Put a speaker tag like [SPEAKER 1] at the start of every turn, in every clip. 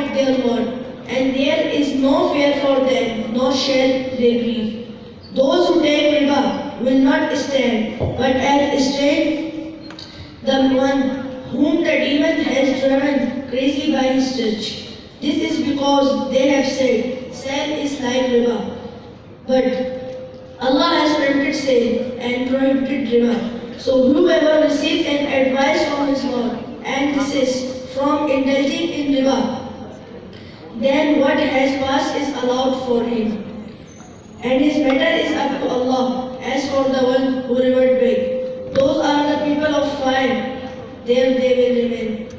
[SPEAKER 1] at their Lord, and there is no fear for them, nor shall they grieve. Those who take riba will not stand, but as stand the one whom the demon has driven crazy by his touch. This is because they have said, sale is like riba. But Allah has prohibited sale and prohibited riba. So whoever receives an advice from his Lord and desists from indulging in riba, then what has passed is allowed for him, and his matter is up to Allah. As for the one who revert back, those are the people of fire, there they will remain.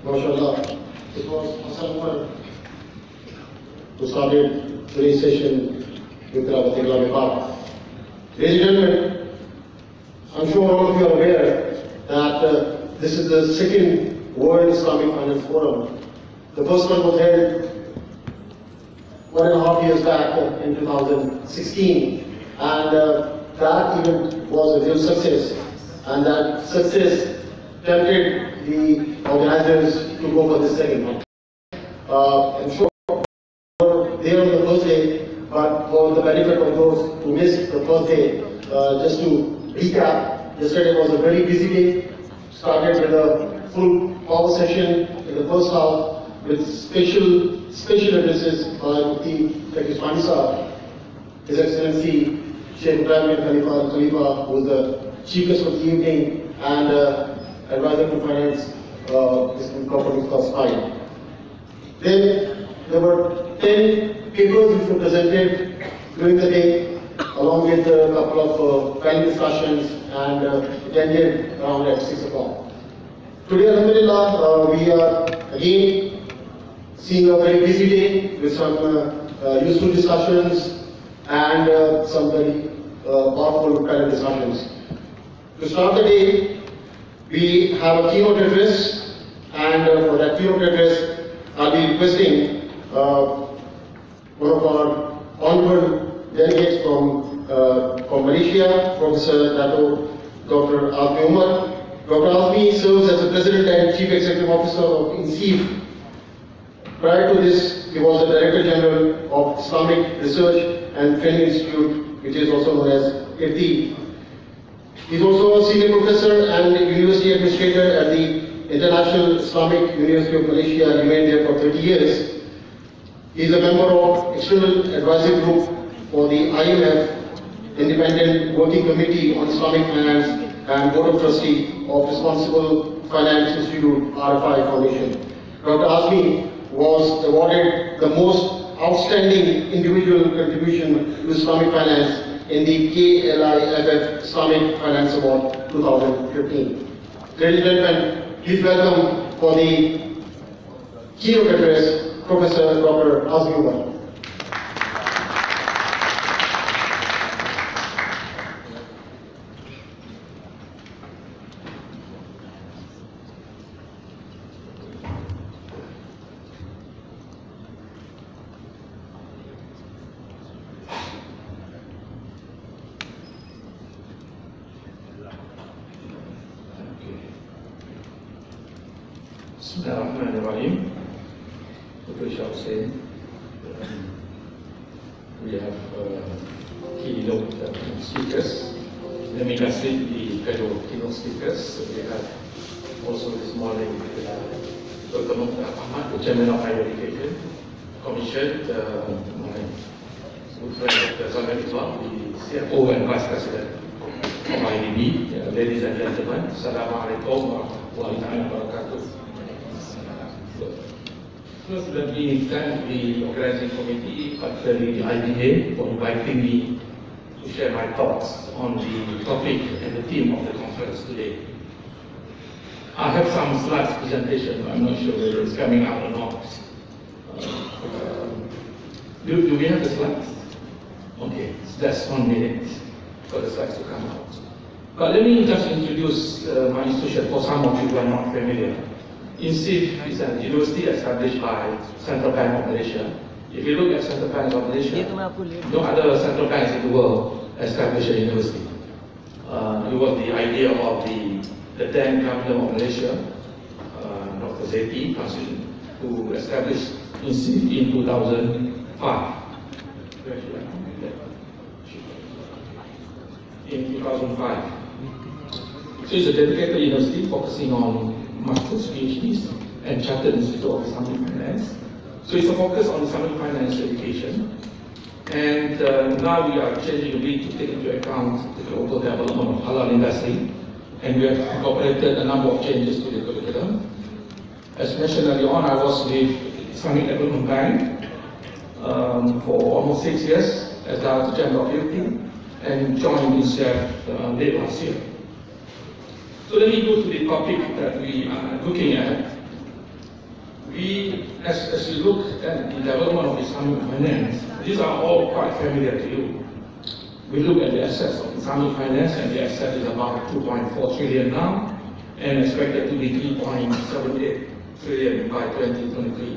[SPEAKER 2] MashaAllah, it was Hassan Umar who started today's session with Islamic. Ladies and gentlemen, I'm sure all of you are aware that this is the second World Islamic Finance Forum. The first one was held 1.5 years back in 2016, and that event was a real success, and that success tempted the organizers to go for the second one. I'm sure there on the first day, but for the benefit of those who missed the first day, just to recap, yesterday was a very busy day. Started with a full power session in the first half with special addresses by Mufti Pakistani Sahib, His Excellency Sheikh Ibrahim Khalifa, who was the chief guest of the evening, and advisor to finance, Mr. Corporate Cost 5. Then there were 10 papers which were presented during the day, along with a couple of panel discussions, and it ended around at 6 o'clock. Today, Alhamdulillah, we are again seeing a very busy day with some useful discussions and some very powerful panel discussions. To start the day, we have a keynote address, and for that keynote address, I'll be requesting one of our honorable delegates from Malaysia, Professor Dr. Azmi Umar. Dr. Azmi serves as the President and Chief Executive Officer of INSEEF. Prior to this, he was the Director General of Islamic Research and Training Institute, which is also known as IFTI. He is also a Senior Professor and University Administrator at the International Islamic University of Malaysia. He remained there for 30 years. He is a member of External Advisory Group for the IMF, Independent Working Committee on Islamic Finance, and Board of Trustee of Responsible Finance Institute, RFI Foundation. Dr. Azmi was awarded the most outstanding individual contribution to Islamic finance in the KLIFF Islamic Finance Award 2015. Ladies and gentlemen, please welcome for the keynote address, Professor Dr. Azmi Umar.
[SPEAKER 3] Bismillahirrahmanirrahim. We shall say we have keynote speakers. Let me just read the fellow keynote speakers. We have also this morning Dr. Mukhtar Ahmad, the Chairman of Higher Education Commission, my good friend Dr. Zahir Islam, the CFO and Vice President of IDB. Ladies and gentlemen, Assalamu alaikum wa rahmatullahi wa barakatuh. First, let me thank the organizing committee, particularly the IDA, for inviting me to share my thoughts on the topic and the theme of the conference today. I have some slides presentation, but I'm not sure whether it's coming out or not. Do we have the slides? Okay, it's just 1 minute for the slides to come out. But let me just introduce my institution for some of you who are not familiar. INSEEF is a university established by Central Bank of Malaysia If you look at central banks of Malaysia, no other central banks in the world established a university. It was the idea of the then governor of Malaysia, Dr. Zeti, who established in 2005. In 2005. So it's a dedicated university focusing on masters, PhDs, and Chartered Institute of Islamic Finance. So it's a focus on Islamic finance education. And now we are changing a bit to take into account the global development of halal industry. And we have incorporated a number of changes to the curriculum. As mentioned earlier on, I was with Islamic Development Bank for almost 6 years as Director General of Duty and joined INSEAD late last year. So let me go to the topic that we are looking at. As you look at the development of Islamic finance, these are all quite familiar to you. We look at the assets of Islamic finance, and the asset is about 2.4 trillion now, and expected to be 3.78 trillion by 2023.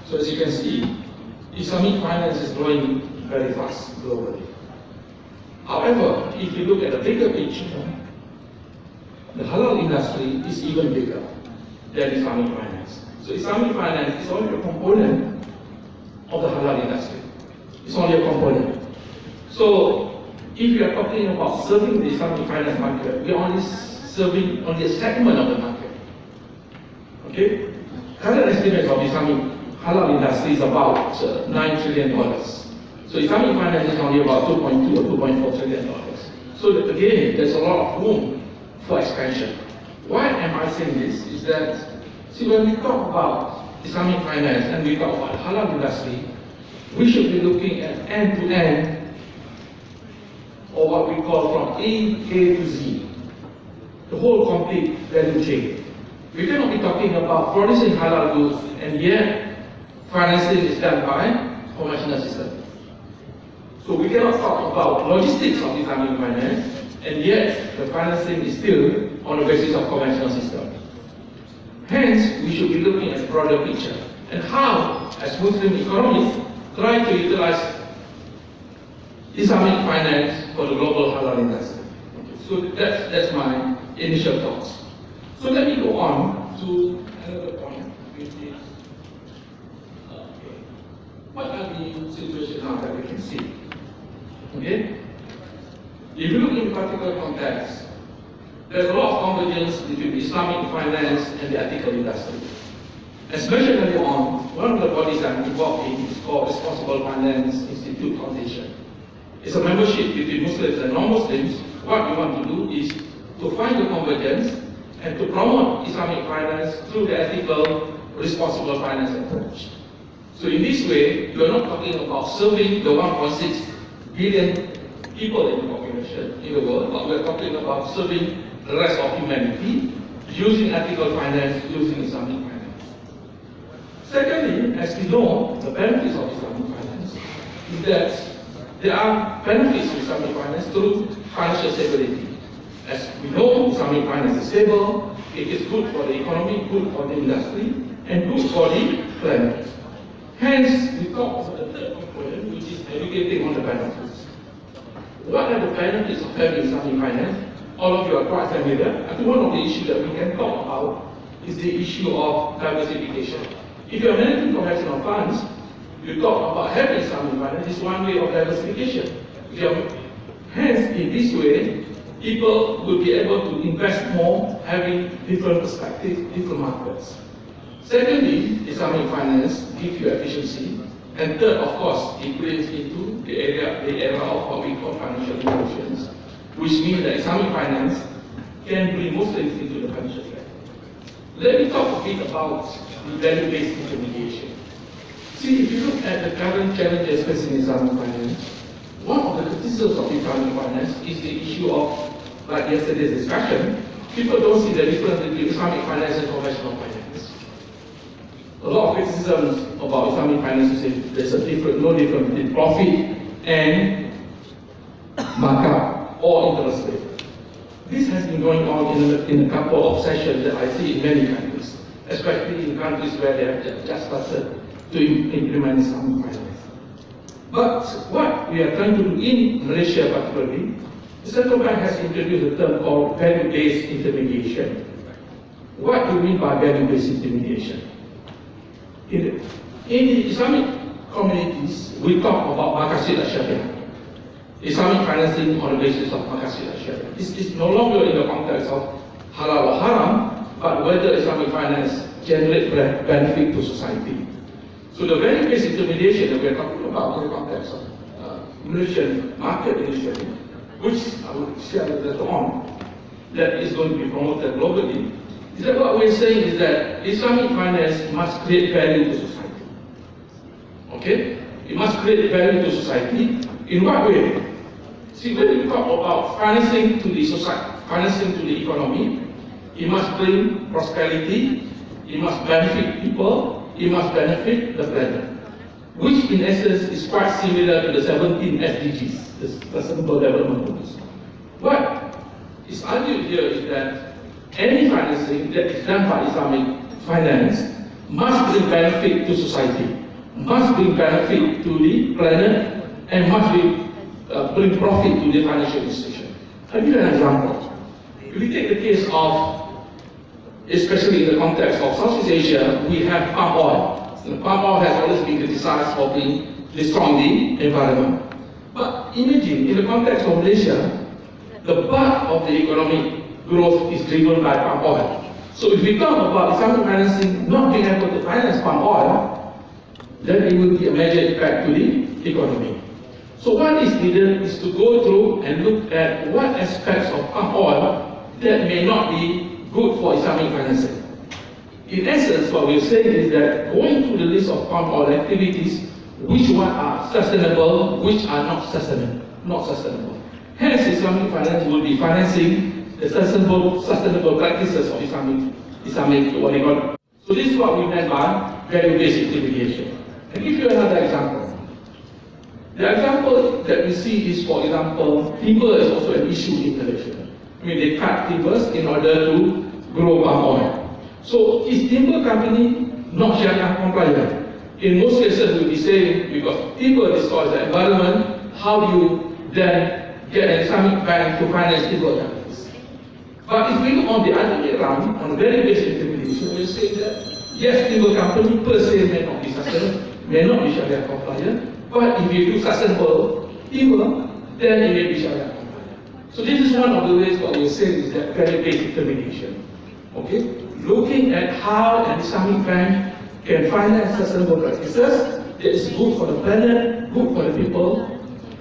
[SPEAKER 3] So as you can see, Islamic finance is growing very fast globally. However, if you look at the bigger picture, the halal industry is even bigger than Islamic finance. So Islamic finance is only a component of the halal industry. It's only a component. So if you are talking about serving the Islamic finance market, we are only serving only a segment of the market. Okay? Current estimates of Islamic halal industry is about $9 trillion. So Islamic finance is only about 2.2 or 2.4 trillion dollars. So that again, there's a lot of room for expansion. Why am I saying this? Is that, see, when we talk about Islamic finance and we talk about halal industry, we should be looking at end-to-end, or what we call from A to Z, the whole complete value chain. We cannot be talking about producing halal goods and yet financing is done by conventional system. So we cannot talk about logistics of Islamic finance, and yet the financing is still on the basis of conventional system. Hence, we should be looking at the broader picture and how, as Muslim economists, try to utilize Islamic finance for the global halal industry. So that's my initial thoughts. So let me go on to another point, which is what are the situations now that we can see? Okay? If you look in particular context, there's a lot of convergence between Islamic finance and the ethical industry. As mentioned earlier on, one of the bodies I'm involved in is called Responsible Finance Institute Foundation. It's a membership between Muslims and non-Muslims. What we want to do is to find the convergence and to promote Islamic finance through the ethical, responsible finance approach. So in this way, you are not talking about serving the 1.6 billion people in the population in the world, but we are talking about serving the rest of humanity using ethical finance, using Islamic finance. Secondly, as we know, the benefits of Islamic finance is that there are benefits to Islamic finance through financial stability. As we know, Islamic finance is stable, it is good for the economy, good for the industry, and good for the planet. Hence, we talk about the third component, which is educating on the benefits. What are the benefits of having Islamic finance? All of you are quite familiar. I think one of the issues that we can talk about is the issue of diversification. If you are managing conventional funds, you talk about having Islamic finance is one way of diversification. Hence, in this way, people will be able to invest more, having different perspectives, different markets. Secondly, Islamic finance gives you efficiency. And third, of course, it brings into the area of what we call financial inclusions, which means that Islamic finance can bring Muslims into the financial sector. Let me talk a bit about the value-based intermediation. See, if you look at the current challenges facing Islamic finance, one of the criticisms of Islamic finance is the issue of, like yesterday's discussion, people don't see the difference between Islamic finance and conventional finance. A lot of criticisms about Islamic finance is there's no difference between profit and markup or interest rate. This has been going on in a couple of sessions that I see in many countries, especially in countries where they have just started to implement Islamic finance. But what we are trying to do in Malaysia particularly, the central bank has introduced a term called value-based intermediation. What do you mean by value-based intermediation? In the Islamic communities, we talk about maqasid al-sharia, Islamic financing on the basis of maqasid al-sharia. This is no longer in the context of halal or haram, but whether Islamic finance generates benefit to society. So the value-based intermediation that we are talking about in the context of Malaysian market initiative, which I will share later on, that is going to be promoted globally, is that what we're saying is that Islamic finance must create value to society. Okay? It must create value to society. In what way? See, when we talk about financing to the society, financing to the economy, it must bring prosperity, it must benefit people, it must benefit the planet, which in essence is quite similar to the 17 SDGs, the Sustainable Development Goals. What is argued here is that any financing that is done by Islamic finance must bring benefit to society, must bring benefit to the planet, and must bring profit to the financial institution. I'll give you an example. If we take the case of, especially in the context of Southeast Asia, we have palm oil. So palm oil has always been criticized for being destroying the environment. But imagine, in the context of Malaysia, the bulk of the economic growth is driven by palm oil. So if we talk about Islamic financing not being able to finance palm oil, then it will be a major impact to the economy. So what is needed is to go through and look at what aspects of palm oil that may not be good for Islamic financing. In essence, what we're saying is that going through the list of palm oil activities, which ones are sustainable, which are not sustainable. Hence, Islamic finance will be financing the sustainable practices of Islamic what they call. So this is what we meant by value-based intermediation. I'll give you another example. The example that we see is, for example, timber is also an issue in Malaysia. I mean, they cut timbers in order to grow palm oil. So is timber company not Sharia compliant? In most cases, we'll be saying, because timber destroys the environment, how do you then get an Islamic bank to finance timber companies? But if we look on the other way around, on value-based intermediation, we'll say that yes, timber company per se may not be sustainable, may not be Sharia compliant, but if you do sustainable timber, then it may be Sharia compliant. So this is one of the ways what we're saying is that value-based intermediation. Okay? Looking at how an Islamic bank can finance sustainable practices that is good for the planet, good for the people,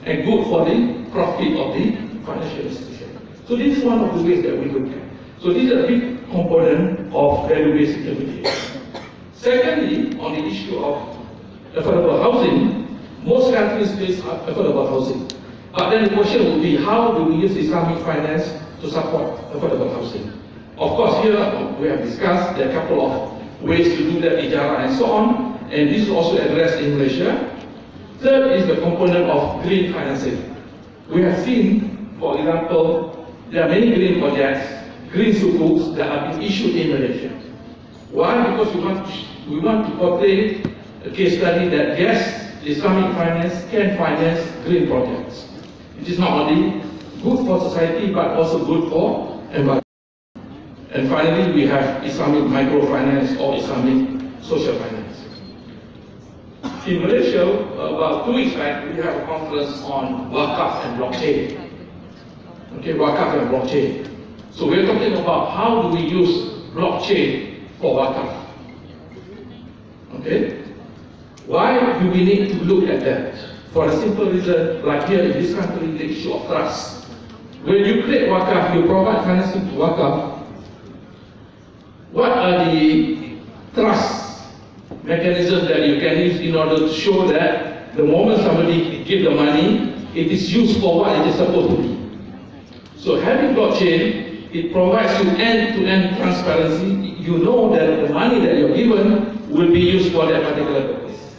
[SPEAKER 3] and good for the profit of the financial institution. So this is one of the ways that we look at. So this is a big component of value-based intermediation. Secondly, on the issue of affordable housing, most countries face affordable housing. But then the question would be, how do we use Islamic finance to support affordable housing? Of course, here we have discussed there are a couple of ways to do that, ijarah and so on, and this is also addressed in Malaysia. Third is the component of green financing. We have seen, for example, there are many green projects, green sukuks that are being issued in Malaysia. Why? Because we want to portray a case study that yes, Islamic finance can finance green projects. It is not only good for society but also good for environment. And finally, we have Islamic microfinance or Islamic social finance. In Malaysia, about 2 weeks back, we have a conference on wakaf and blockchain. Okay, wakaf and blockchain. So we're talking about how do we use blockchain for wakaf. Okay? Why do we need to look at that? For a simple reason, like here in this country, the issue of trust. When you create wakaf, you provide financing to wakaf. What are the trust mechanisms that you can use in order to show that the moment somebody gives the money, it is used for what it is supposed to be? So having blockchain, it provides you end-to-end transparency. You know that the money that you're given will be used for that particular purpose.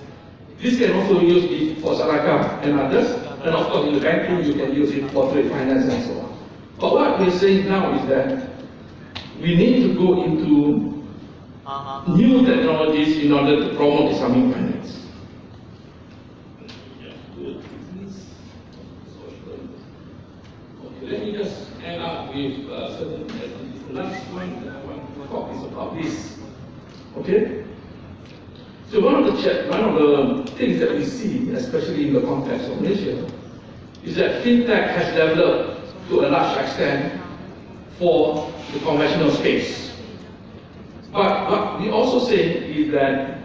[SPEAKER 3] This can also be used for Sarakah and others, and of course in the banking you can use it for trade finance and so on. But what we're saying now is that we need to go into new technologies in order to promote Islamic finance. Okay, let me just end up with the last point that I want to talk is about this. Okay? So one of the things that we see, especially in the context of Malaysia, is that fintech has developed to a large extent for the conventional space. But what we also say is that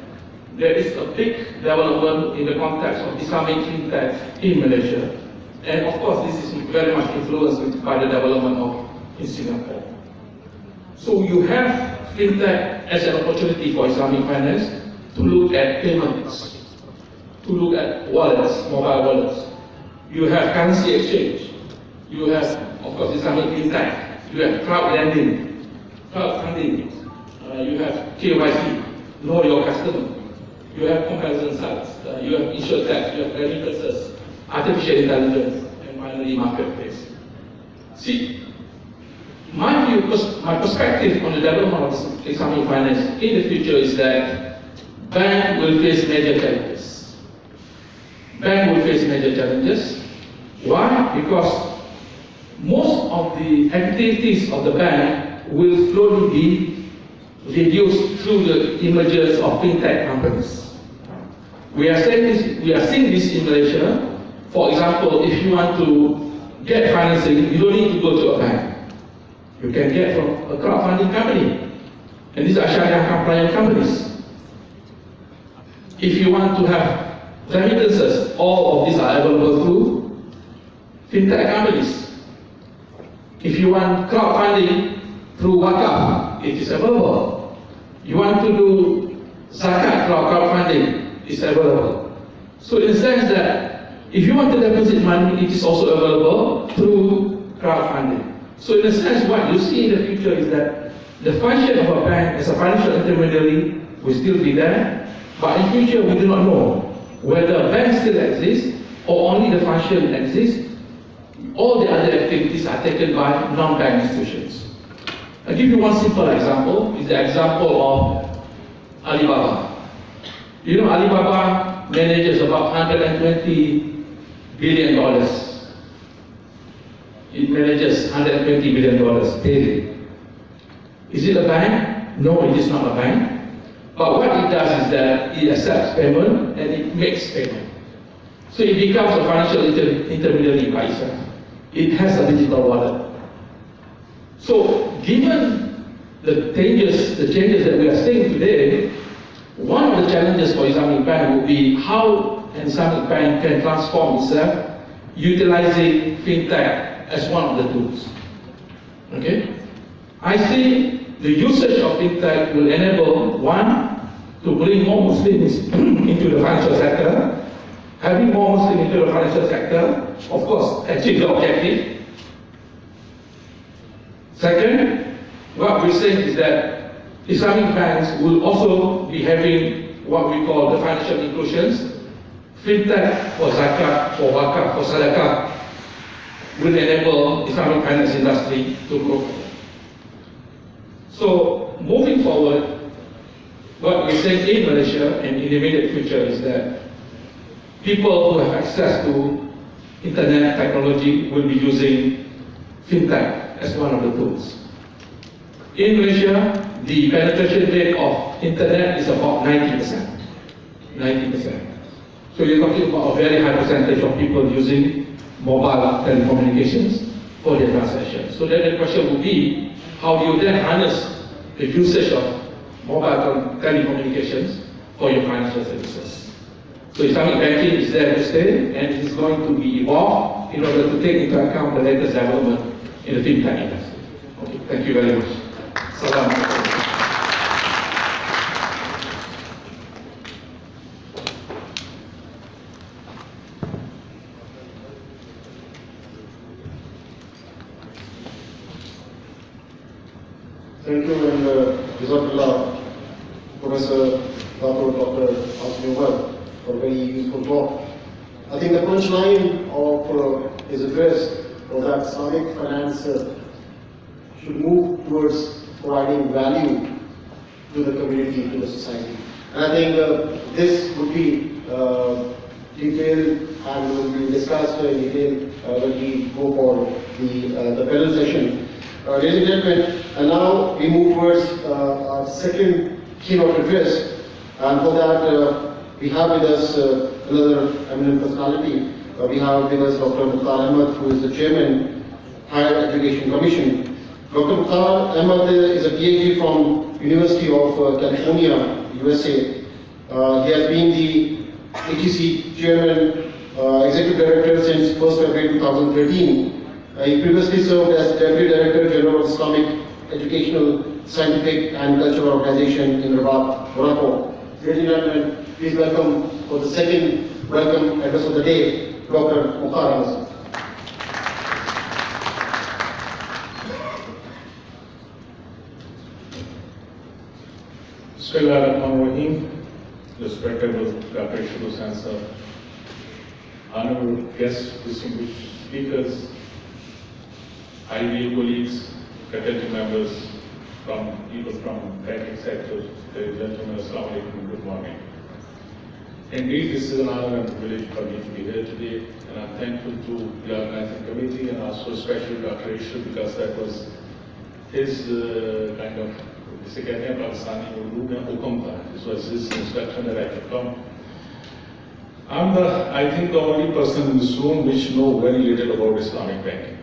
[SPEAKER 3] there is a big development in the context of Islamic fintech in Malaysia. And of course, this is very much influenced by the development in Singapore. So you have fintech as an opportunity for Islamic finance to look at payments, to look at wallets, mobile wallets. You have currency exchange. You have, of course, Islamic fintech. You have crowd lending, crowdfunding. You have KYC, know your customer. You have comparison sites. You have insurtech. You have remittances, artificial intelligence, and finally marketplace. See, my view, my perspective on the development of Islamic finance in the future is that bank will face major challenges. Bank will face major challenges. Why? Because most of the activities of the bank will slowly be reduced through the emergence of fintech companies. We are seeing this in Malaysia. For example, if you want to get financing, you don't need to go to a bank. You can get from a crowdfunding company. And these are Sharia compliant companies. If you want to have remittances, all of these are available through fintech companies. If you want crowdfunding through WIFF, it is available. You want to do zakat crowdfunding, it's available. So in the sense that if you want to deposit money, it is also available through crowdfunding. So in a sense, what you see in the future is that the function of a bank as a financial intermediary will still be there, but in future we do not know whether a bank still exists or only the function exists. All the other activities are taken by non-bank institutions. I'll give you one simple example, is the example of Alibaba. You know, Alibaba manages about $120 billion. It manages $120 billion daily. Is it a bank? No, it is not a bank. But what it does is that it accepts payment and it makes payment. So it becomes a financial intermediary by itself. It has a digital wallet. So given the changes that we are seeing today, one of the challenges for Islamic Bank will be how an Islamic bank can transform itself utilizing fintech as one of the tools. Okay? I see the usage of fintech will enable, one, to bring more Muslims into the financial sector. Having more Muslims into the financial sector, of course, achieve the objective. Second, what we're saying is that Islamic banks will also be having what we call the financial inclusions. Fintech for zakat, for wakaf, for sadaqah will enable Islamic finance industry to grow. So moving forward, what we're saying in Malaysia and in the immediate future is that people who have access to internet technology will be using fintech as one of the tools. In Malaysia, the penetration rate of internet is about 90%. 90%. So you're talking about a very high percentage of people using mobile telecommunications for their transactions. So then the question would be, how do you then harness the usage of mobile telecommunications for your financial services? So Islamic banking is there to stay, and it is going to be evolved in order to take into account the latest development in the fintech industry. Okay, thank you very much. Salam alaikum.
[SPEAKER 2] Thank you, and Jazakallah, Professor Dr. Asmi for a very useful talk. I think the punchline of his address was that Islamic finance should move towards providing value to the community, to the society. And I think this would be detailed and will be discussed in detail when we go for the panel session. Ladies and gentlemen, and now we move towards our second keynote address, and for that we have with us another eminent personality. We have with us Dr. Mukhtar Ahmed, who is the Chairman, Higher Education Commission. Dr. Mukhtar Ahmed is a PhD from University of California, USA. He has been the ATC Chairman, Executive Director since 1st February 2013. He previously served as Deputy Director General of Islamic Educational, Scientific and Cultural Organization in Rabat, Morocco. Ladies and gentlemen, please welcome for the second welcome address of the day, Dr. Mukhtar Ahmed.
[SPEAKER 3] Bismillahirrahmanirrahim. Respectable Dr. Hussain sir, honorable guests, distinguished speakers, ideal colleagues, faculty members, people from banking sector, ladies and gentlemen, assalamu alaikum, good morning. Indeed, this is an honor and privilege for me to be here today, and I'm thankful to the organizing committee and also especially Dr. Ishu, because that was his kind of, this was his instruction that I could come. I'm I think the only person in this room which know very little about Islamic banking.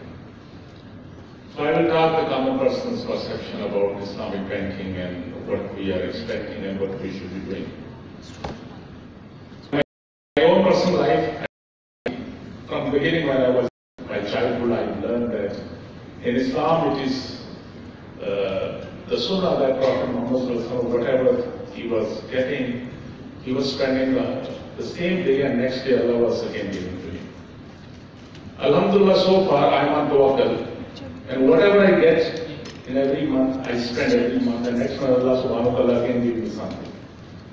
[SPEAKER 3] So I will talk the common person's perception about Islamic banking and what we are expecting and what we should be doing. My own personal life, from the beginning when I was in my childhood, I learned that in Islam it is the sunnah that Prophet Muhammad, whatever he was getting, he was spending the same day, and next day Allah was again giving to him. Alhamdulillah, so far I am on tawakkul, and whatever I get in every month, I spend every month, and next month Allah subhanahu wa ta'ala again give me something.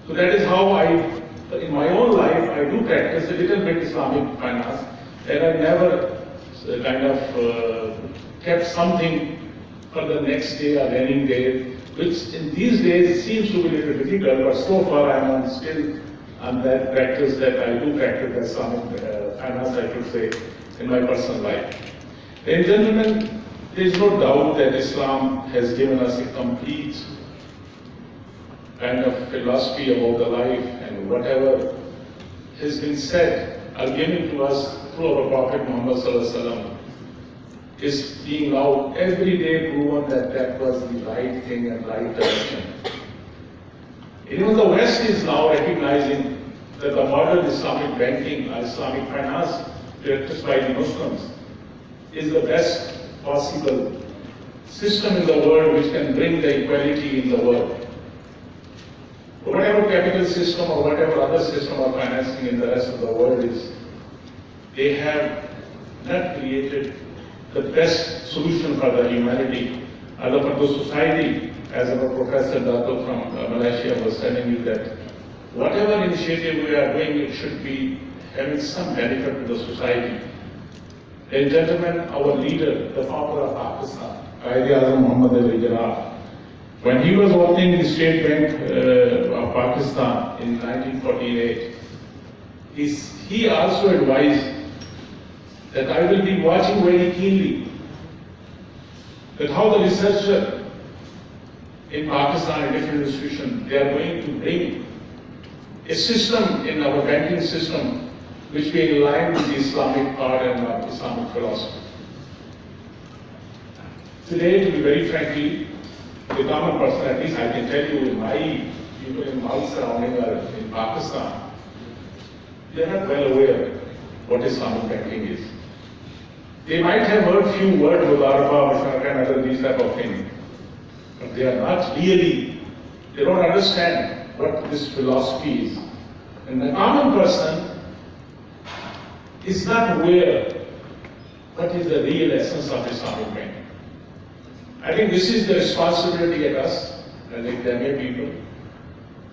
[SPEAKER 3] So that is how in my own life, I do practice a little bit Islamic finance, and I never kind of kept something for the next day or any day, which in these days seems to be a little difficult, but so far I am still on that practice that I do practice Islamic finance, I should say, in my personal life. Ladies and gentlemen, there is no doubt that Islam has given us a complete kind of philosophy about the life, and whatever has been said or given to us through our Prophet Muhammad Sallallahu Alaihi Wasallam is being now every day proven that that was the right thing and right direction. Even the West is now recognizing that the modern Islamic banking or Islamic finance practiced by the Muslims is the best possible system in the world which can bring the equality in the world. Whatever capital system or whatever other system of financing in the rest of the world is, they have not created the best solution for the humanity and for the society. As our professor Dato from Malaysia was telling me that whatever initiative we are doing, it should be having some benefit to the society. And gentlemen, our leader, the founder of Pakistan, Quaid-e-Azam Muhammad Ali Jinnah, when he was opening the State Bank of Pakistan in 1948, he also advised that I will be watching very keenly that how the researcher in Pakistan, in different institutions, they are going to bring a system in our banking system which will be in line with the Islamic part and Islamic philosophy. Today, to be very frankly, the common person, at least I can tell you in my people in my surrounding or in Pakistan, they are not well aware what Islamic banking is. They might have heard few words with Arba, Mashaka and other these type of things, but they are not really, they don't understand what this philosophy is. And the common person is not aware what is the real essence of Islamic banking. I think this is the responsibility at us, as academic people,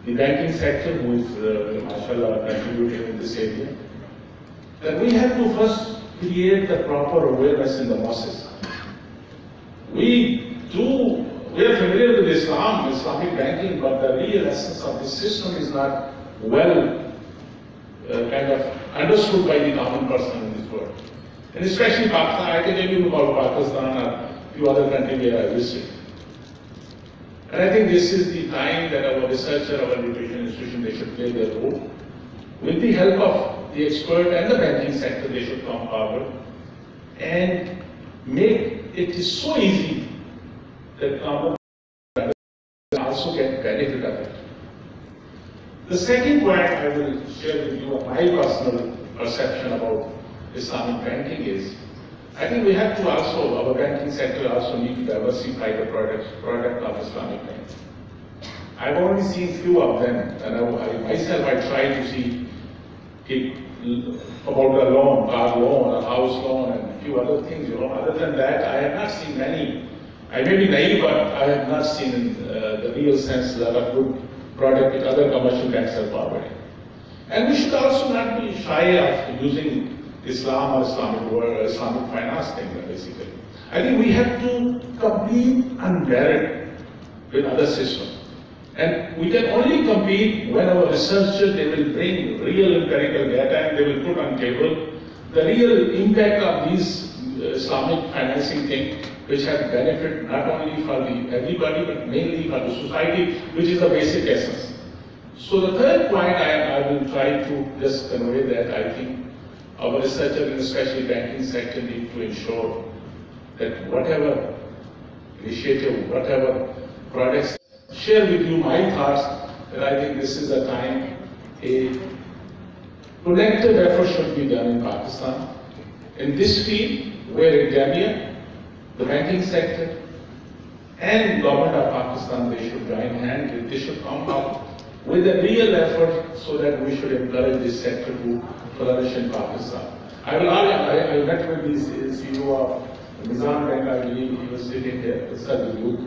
[SPEAKER 3] the banking sector who is, mashallah, contributing in this area, that we have to first create the proper awareness in the masses. We do
[SPEAKER 4] we are familiar with Islam, Islamic banking, but the real essence of this system is not well kind of understood by the common person in this world. And especially Pakistan, I can tell you about Pakistan or a few other countries where I visited. And I think this is the time that our researcher, our education institution, they should play their role. With the help of the expert and the banking sector, they should come forward and make it so easy that common also get benefit of it. The second point I will share with you my personal perception about Islamic banking is, I think we have to also, our banking sector also need to diversify the product of Islamic banking. I've only seen few of them, and I myself I tried to see about a loan, car loan, a house loan, and a few other things. Other than that, I have not seen many. I may be naive, but I have not seen in the real sense that a good product which other commercial banks are forwarding. And we should also not be shy of using Islam or Islamic finance thing, basically. I think we have to compete on merit with other systems. And we can only compete when our researchers, they will bring real empirical data and they will put on table the real impact of these Islamic financing thing, which have benefit not only for everybody, but mainly for the society, which is the basic essence. So the third point I will try to just convey that I think our researchers, and especially banking sector, need to ensure that whatever initiative, whatever products, share with you my thoughts that I think this is a time a collective effort should be done in Pakistan in this field where academia, the banking sector, and government of Pakistan, they should join hands, they should come up with a real effort so that we should encourage this sector to flourish in Pakistan. I met with the CEO of Nizam Bank, I believe he was sitting here, Mr. Group.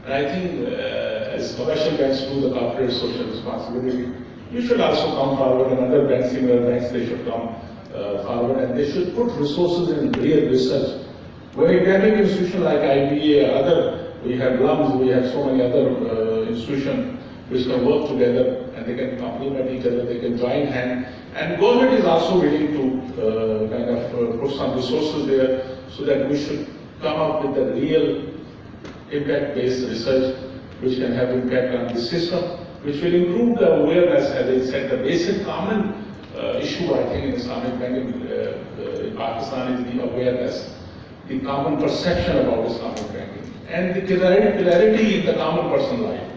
[SPEAKER 4] And I think as commercial banks do the corporate social responsibility, you should also come forward, and other banks, similar banks, they should come forward and they should put resources in real research. Where academic institutions like IBA or other, we have LUMS, we have so many other institutions which can work together and they can complement each other, they can join hands. And government is also willing to kind of put some resources there so that we should come up with the real impact-based research which can have impact on the system, which will improve the awareness, as I said, the basic common issue I think in Islamic banking in Pakistan is the awareness, the common perception about Islamic banking, and the clarity in the common person life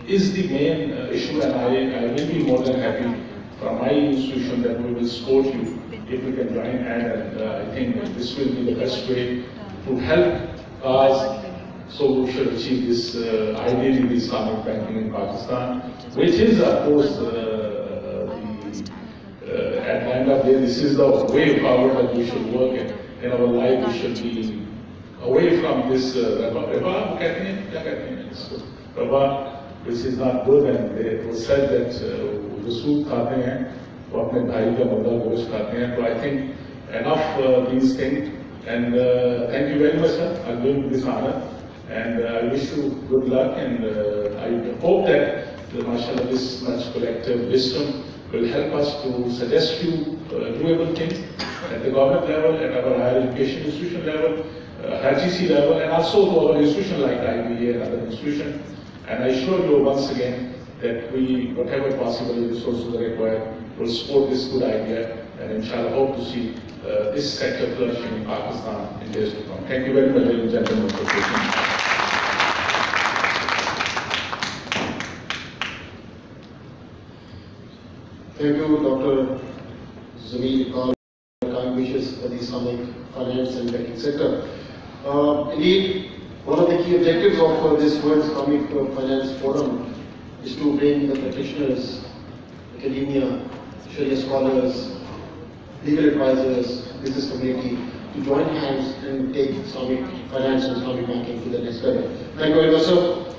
[SPEAKER 4] is the main issue, and I will be more than happy from my institution that we will support you if we can join hands, and I think this will be the best way to help us. So we should achieve this ideal in Islamic banking in Pakistan, which is of course at the end of the day, this is the way forward that we should work in our life. We should be away from this which is not good, and it was said that Rasool khate hain, wo apne bhai ka murda gosht khate hain. So I think enough these things, and thank you very much, sir. I'm doing this honor. And I wish you good luck, and I hope that mashallah, this much collective wisdom will help us to suggest few doable things at the government level, at our higher education institution level, HGC level, and also to our institution like IBA and other institutions. And I assure you once again that we, whatever possible resources are required, will support this good idea, and inshallah hope to see this sector flourishing in Pakistan in days to come. Thank you very much, ladies and gentlemen, for listening.
[SPEAKER 2] Thank you, Dr. Zamir Khan, for kind wishes for the Islamic finance and banking sector. Indeed, one of the key objectives of this World Islamic Finance Forum is to bring the practitioners, academia, Sharia scholars, legal advisors, business community to join hands and take Islamic finance and Islamic banking to the next level. Thank you very much, sir.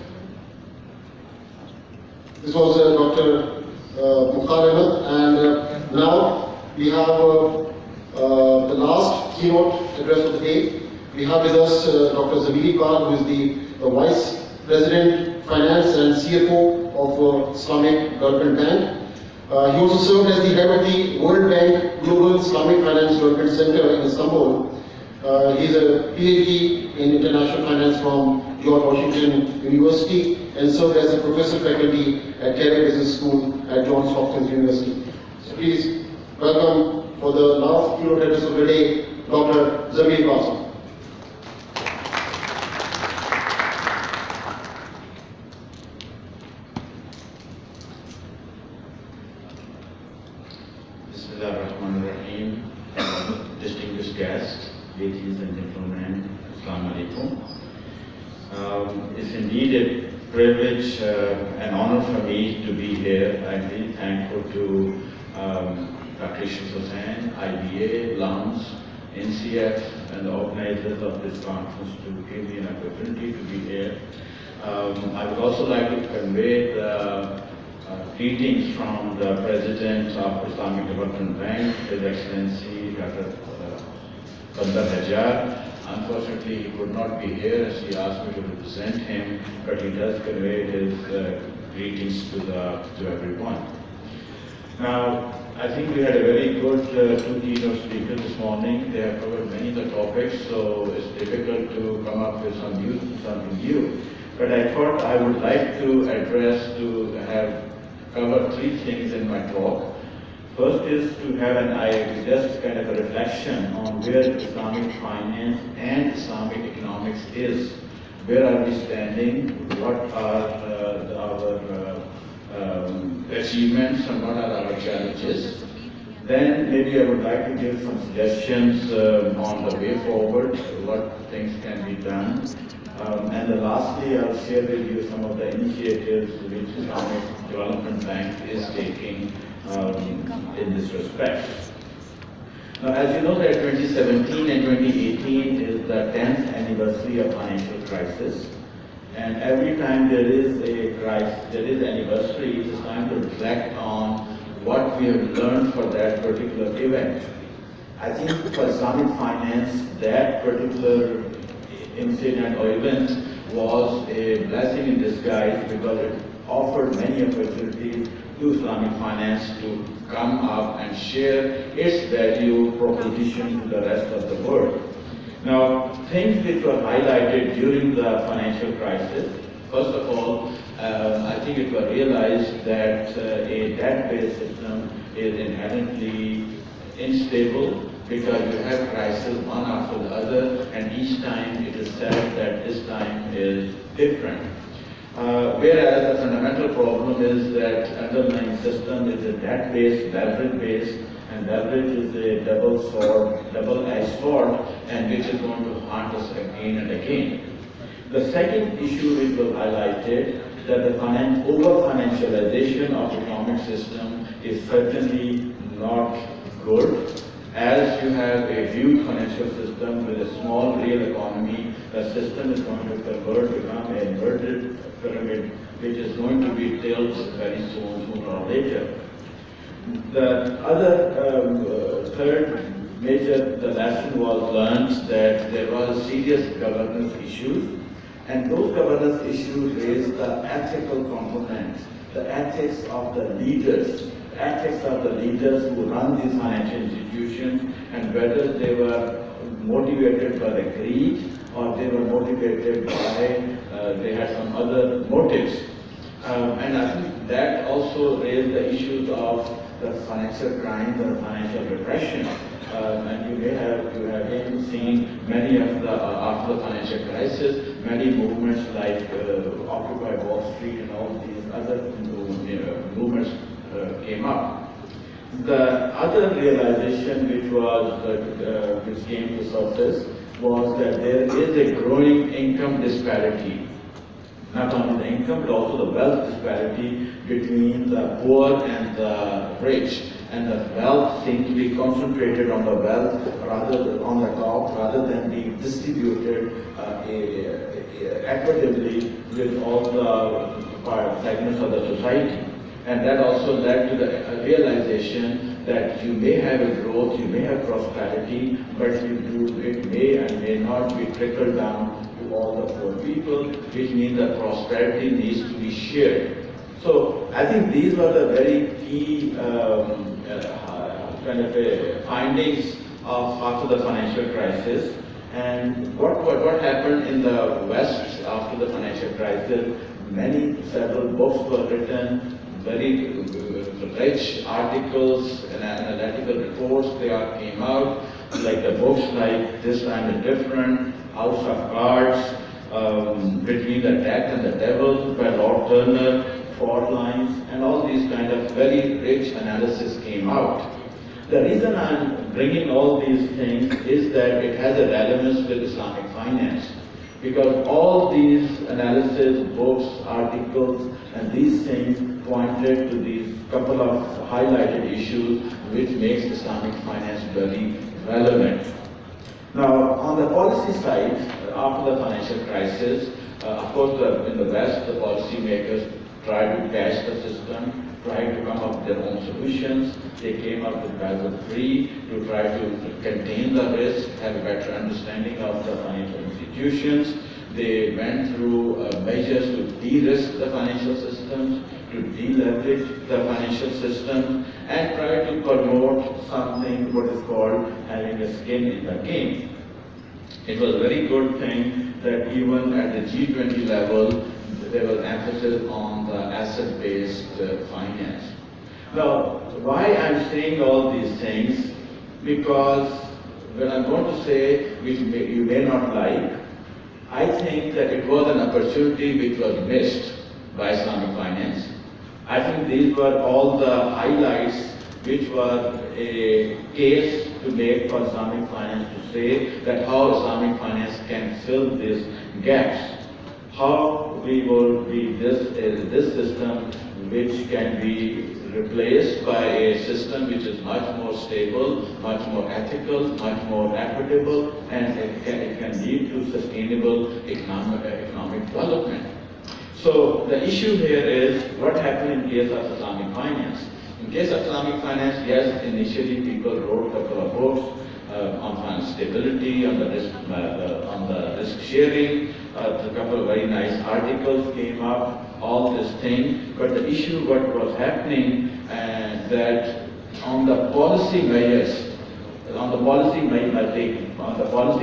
[SPEAKER 2] This was Dr. Mukhtar Ahmed, and now we have the last keynote address of the day. We have with us Dr. Zamir Khan, who is the Vice President, Finance and CFO of Islamic Development Bank. He also served as the head of the World Bank Global Islamic Finance Development Center in Istanbul. He's a PhD in International Finance from George Washington University and served as a professor faculty at Cairo Business School at Johns Hopkins University. So please welcome for the last keynote address of the day, Dr. Zamir Qasim.
[SPEAKER 5] Bismillahirrahmanirrahim. Distinguished guests, ladies and gentlemen, Assalamu alaikum. It's indeed a privilege and honor for me to be here. I'm really thankful to Dr. Hussain, IBA, LUMS, NCF, and the organizers of this conference to give me an opportunity to be here. I would also like to convey the greetings from the President of Islamic Development Bank, His Excellency Dr. Bandar Hajar. Unfortunately, he could not be here as he asked me to represent him, but he does convey his greetings to everyone. Now, I think we had a very good two keynote speakers this morning. They have covered many of the topics, so it's difficult to come up with something new. But I thought I would like to cover three things in my talk. First is to have just kind of a reflection on where Islamic finance and Islamic economics is. Where are we standing? What are our achievements and what are our challenges? Then maybe I would like to give some suggestions on the way forward, what things can be done. And then lastly, I'll share with you some of the initiatives which Islamic Development Bank is taking in this respect. Now, as you know, that 2017 and 2018 is the 10th anniversary of financial crisis. And every time there is a crisis, there is anniversary, it is time to reflect on what we have learned for that particular event. I think for Islamic finance, that particular incident or event was a blessing in disguise because it offered many opportunities to Islamic finance to come up and share its value proposition to the rest of the world. Now, things which were highlighted during the financial crisis, first of all, I think it was realized that a debt-based system is inherently unstable because you have crises one after the other, and each time it is said that this time is different. Whereas the fundamental problem is that underlying system is a debt-based, leverage-based, and leverage is a double-edged sword, and which is going to haunt us again and again. The second issue which was highlighted, that the over-financialization of the economic system is certainly not good. As you have a huge financial system with a small real economy, the system is going to become an inverted pyramid, which is going to be tilt very soon, sooner or later. The other third major lesson was learned that there was serious governance issues, and those governance issues raised the ethical component, the ethics of the leaders. Ethics of the leaders who run these financial institutions, and whether they were motivated by the greed or they were motivated by they had some other motives. And I think that also raised the issues of the financial crimes and financial repression. And you have again seen many of the after the financial crisis, many movements like Occupy Wall Street and all these other movements came up. The other realization which came to surface was that there is a growing income disparity. Not only the income, but also the wealth disparity between the poor and the rich. And the wealth seems to be concentrated on the wealth on the top, rather than being distributed equitably with all the segments of the society. And that also led to the realization that you may have a growth, you may have prosperity, but it may and may not be trickled down to all the poor people, which means that prosperity needs to be shared. So I think these were the very key kind of findings of after the financial crisis. And what happened in the West after the financial crisis? Several books were written, very rich articles and analytical reports came out, like the books like This Time is Different, House of Cards, Between the Death and the Devil by Lord Turner, Fault Lines, and all these kind of very rich analysis came out. The reason I'm bringing all these things is that it has a relevance with Islamic finance. Because all these analysis, books, articles, and these things pointed to these couple of highlighted issues which makes Islamic finance very relevant. Now, on the policy side, after the financial crisis, of course, in the West, the policymakers tried to patch the system, tried to come up with their own solutions. They came up with Basel III to try to contain the risk, have a better understanding of the financial institutions. They went through measures to de-risk the financial systems, to deleverage the financial system, and try to promote something what is called having a skin in the game. It was a very good thing that even at the G20 level, there was emphasis on the asset-based finance. Now, why I'm saying all these things? Because what I'm going to say, which you may not like, I think that it was an opportunity which was missed by Islamic finance. I think these were all the highlights which were a case to make for Islamic finance to say that how Islamic finance can fill these gaps. How we will be this system which can be replaced by a system which is much more stable, much more ethical, much more equitable, and it can lead to sustainable economic development. So the issue here is what happened in case of Islamic finance. In case of Islamic finance, yes, initially people wrote a couple of books on financial stability, on the risk sharing. A couple of very nice articles came up, all this thing. But the issue, what was happening, that on the policy measures, on the policy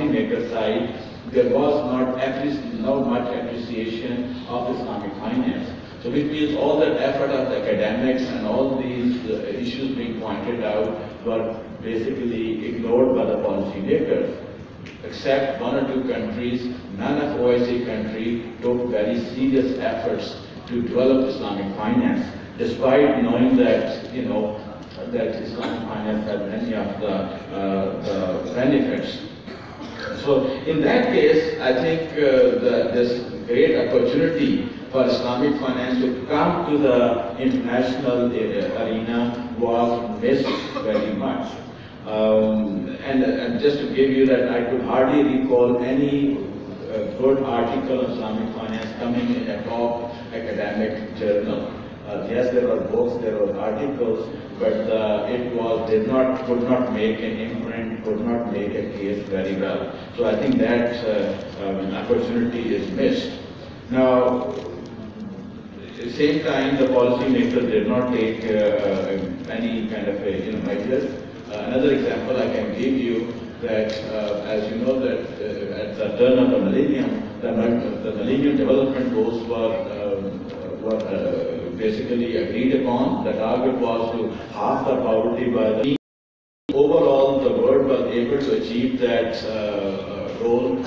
[SPEAKER 5] maker side, there was not much appreciation of Islamic finance. So which means all that effort of the academics and all these issues being pointed out were basically ignored by the policy makers. Except one or two countries, none of OIC countries took very serious efforts to develop Islamic finance, despite knowing that, that Islamic finance had many of the benefits. So in that case, I think this great opportunity for Islamic finance to come to the international arena was missed very much. And just to give you that, I could hardly recall any good article on Islamic finance coming in a top academic journal. Yes, there were books, there were articles, but could not make an imprint, could not make a case very well. So I think that opportunity is missed. Now, at the same time, the policymakers did not take any kind of measures. Another example I can give you that, as you know, that at the turn of the millennium, the Millennium Development Goals were basically agreed upon. The target was to halve the poverty by the overall, the world was able to achieve that goal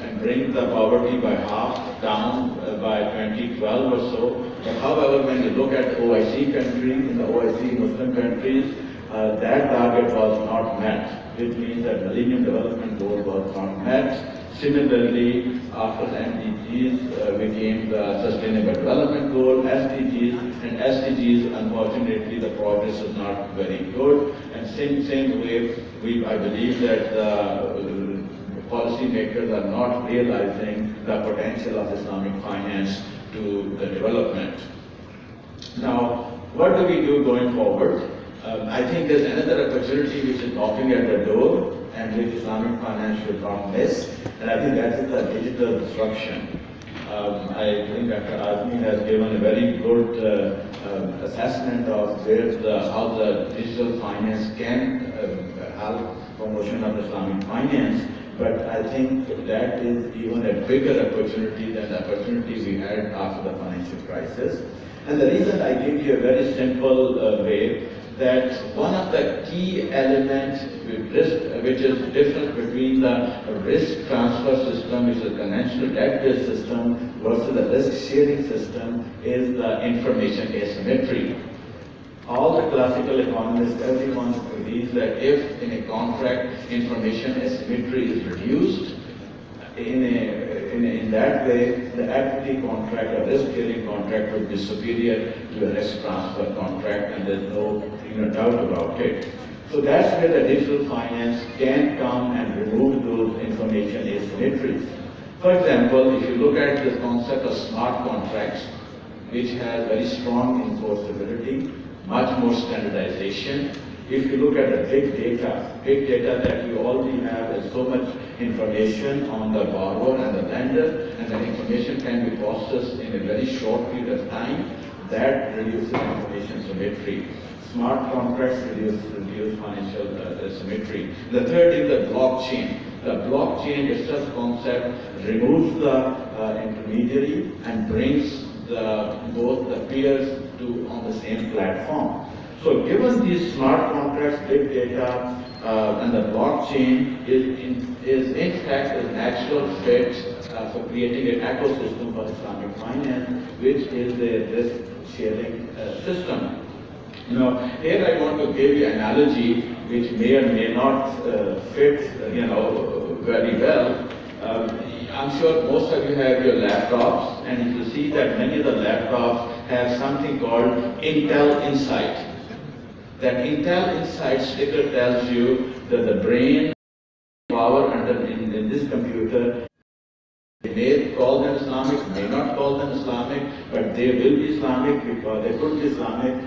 [SPEAKER 5] and bring the poverty by half down by 2012 or so. But however, when you look at OIC countries, in the OIC Muslim countries, that target was not met, which means that Millennium Development Goal was not met. Similarly, after the MDGs became the Sustainable Development Goal, SDGs, and SDGs, unfortunately, the progress is not very good. And same way, I believe that the policymakers are not realizing the potential of Islamic finance to the development. Now, what do we do going forward? I think there's another opportunity which is knocking at the door, and which Islamic finance should not miss, and I think that is the digital disruption. I think Dr. Azmi has given a very good assessment of how the digital finance can help promotion of Islamic finance, but I think that is even a bigger opportunity than the opportunity we had after the financial crisis. And the reason I give you a very simple way, that one of the key elements which is different between the risk transfer system, which is a conventional debt-based system, versus the risk-sharing system, is the information asymmetry. All the classical economists, everyone agrees that if in a contract information asymmetry is reduced, in that way, the equity contract or risk-sharing contract would be superior to a risk transfer contract, and there's no doubt about it. So that's where the digital finance can come and remove those information asymmetries. For example, if you look at the concept of smart contracts, which has very strong enforceability, much more standardization. If you look at the big data that we already have is so much information on the borrower and the lender, and the information can be processed in a very short period of time, that reduces information symmetry. Smart contracts reduce financial symmetry. The third is the blockchain. The blockchain itself concept removes the intermediary and brings both the peers on the same platform. So given these smart contracts, big data, and the blockchain is in fact a natural fit for creating an ecosystem for Islamic finance, which is a risk-sharing system. Here I want to give you an analogy which may or may not fit, very well. I'm sure most of you have your laptops, and you will see that many of the laptops have something called Intel Insight. That Intel Insight sticker tells you that the brain power in this computer, they may call them Islamic, may not call them Islamic, but they will be Islamic because they could be Islamic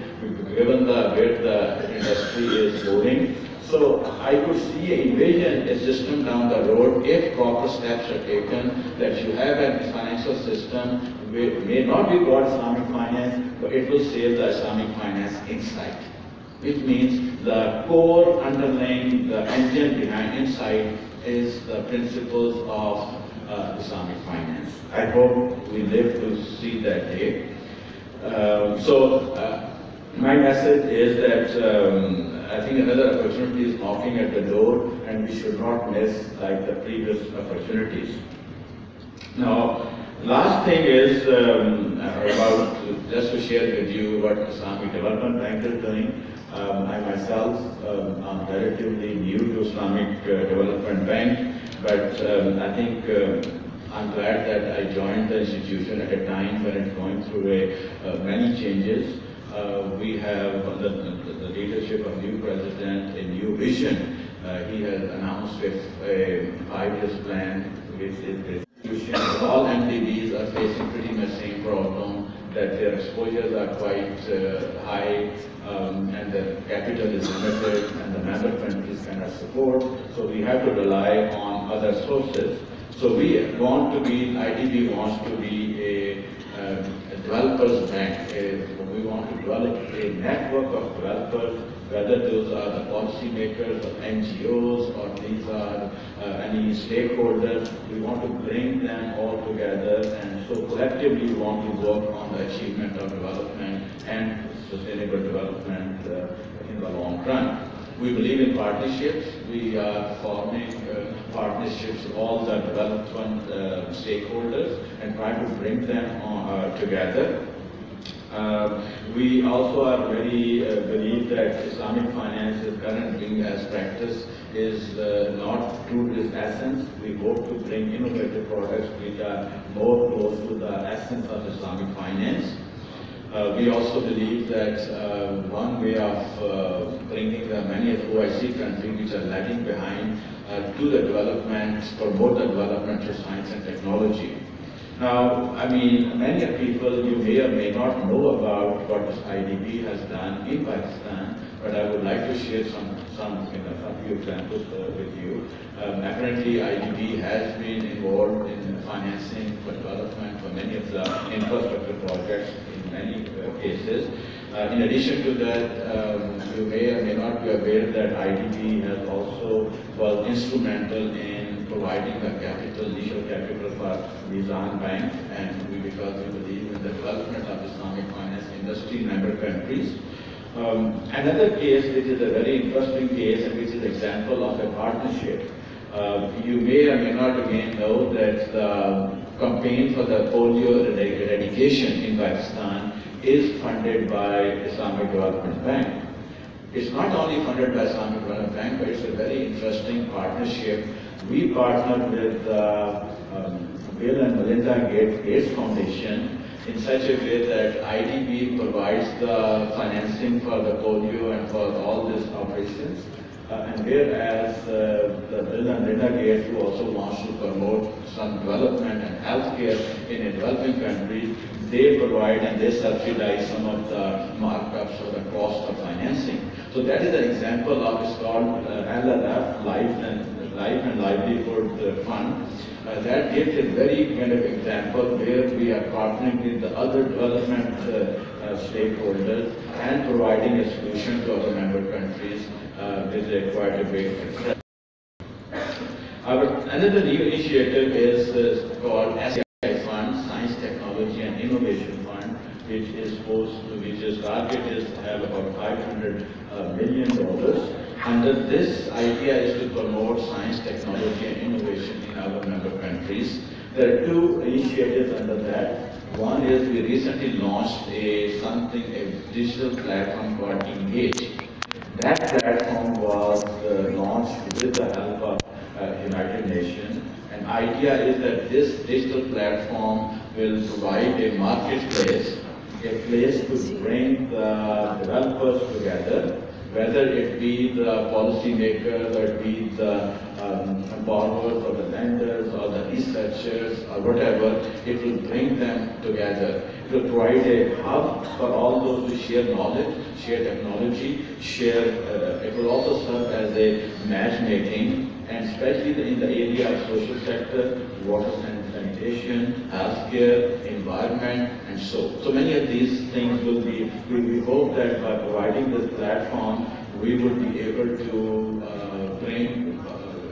[SPEAKER 5] given where the industry is going. So I could envision a system down the road, if proper steps are taken, that you have a financial system which may not be called Islamic finance, but it will save the Islamic finance insight, which means the core underlying, the engine behind insight is the principles of Islamic finance. I hope we live to see that day. My message is that I think another opportunity is knocking at the door, and we should not miss like the previous opportunities. Now, last thing is about, just to share with you what Islamic Development Bank is doing. I myself am relatively new to Islamic Development Bank, but I think I'm glad that I joined the institution at a time when it's going through many changes. We have under the leadership of new president a new vision. He has announced a 5-year plan, which is all MDBs are facing pretty much same problem, that their exposures are quite high, and the capital is limited, and the member countries cannot support. So we have to rely on other sources. So we want to be, IDB wants to be a developers bank. We want to develop a network of developers, whether those are the policymakers or NGOs or these are any stakeholders. We want to bring them all together, and so collectively we want to work on the achievement of development and sustainable development in the long run. We believe in partnerships. We are forming partnerships with all the development stakeholders and try to bring them together. We also are very believe that Islamic finance's current being as practice is not true to its essence. We hope to bring innovative products which are more close to the essence of Islamic finance. We also believe that one way of bringing the many of OIC countries which are lagging behind to the development, promote the development of science and technology. Now, I mean, many people, you may or may not know about what this IDB has done in Pakistan, but I would like to share some some few examples with you. Apparently, IDB has been involved in financing for development for many of the infrastructure projects in many cases. In addition to that, you may or may not be aware that IDB has also was instrumental in providing the capital, initial capital for the Islamic Bank, and because we believe in the development of Islamic finance industry in member countries. Another case which is a very interesting case and which is an example of a partnership. You may or may not again know that the campaign for the polio eradication in Pakistan is funded by Islamic Development Bank. It's not only funded by Islamic Development Bank, but it's a very interesting partnership. We partnered with Bill and Melinda Gates Foundation in such a way that IDB provides the financing for the polio and for all these operations. And whereas the Bill and Melinda Gates, who also wants to promote some development and healthcare in a developing country, they provide and they subsidize some of the markups or the cost of financing. So that is an example of, it's called LLF, Life and Livelihood Fund. That gives a very kind of example where we are partnering with the other development stakeholders and providing a solution to other member countries with quite a big success. Another new initiative is called SCI Fund, Science, Technology and Innovation Fund, which target is to have about $500 million. Under this idea is to promote science, technology and innovation in our member countries. There are two initiatives under that. One is we recently launched a digital platform called Engage. That platform was launched with the help of United Nations. And idea is that this digital platform will provide a marketplace, a place to bring the developers together, whether it be the policymakers, or it be the borrowers, or the lenders, or the researchers, or whatever. It will bring them together. It will provide a hub for all those who share knowledge, share technology, it will also serve as a matchmaking, and especially in the area of social sector, water and sanitation, healthcare, environment, and so many of these things will be, we hope that by providing this platform, we will be able to bring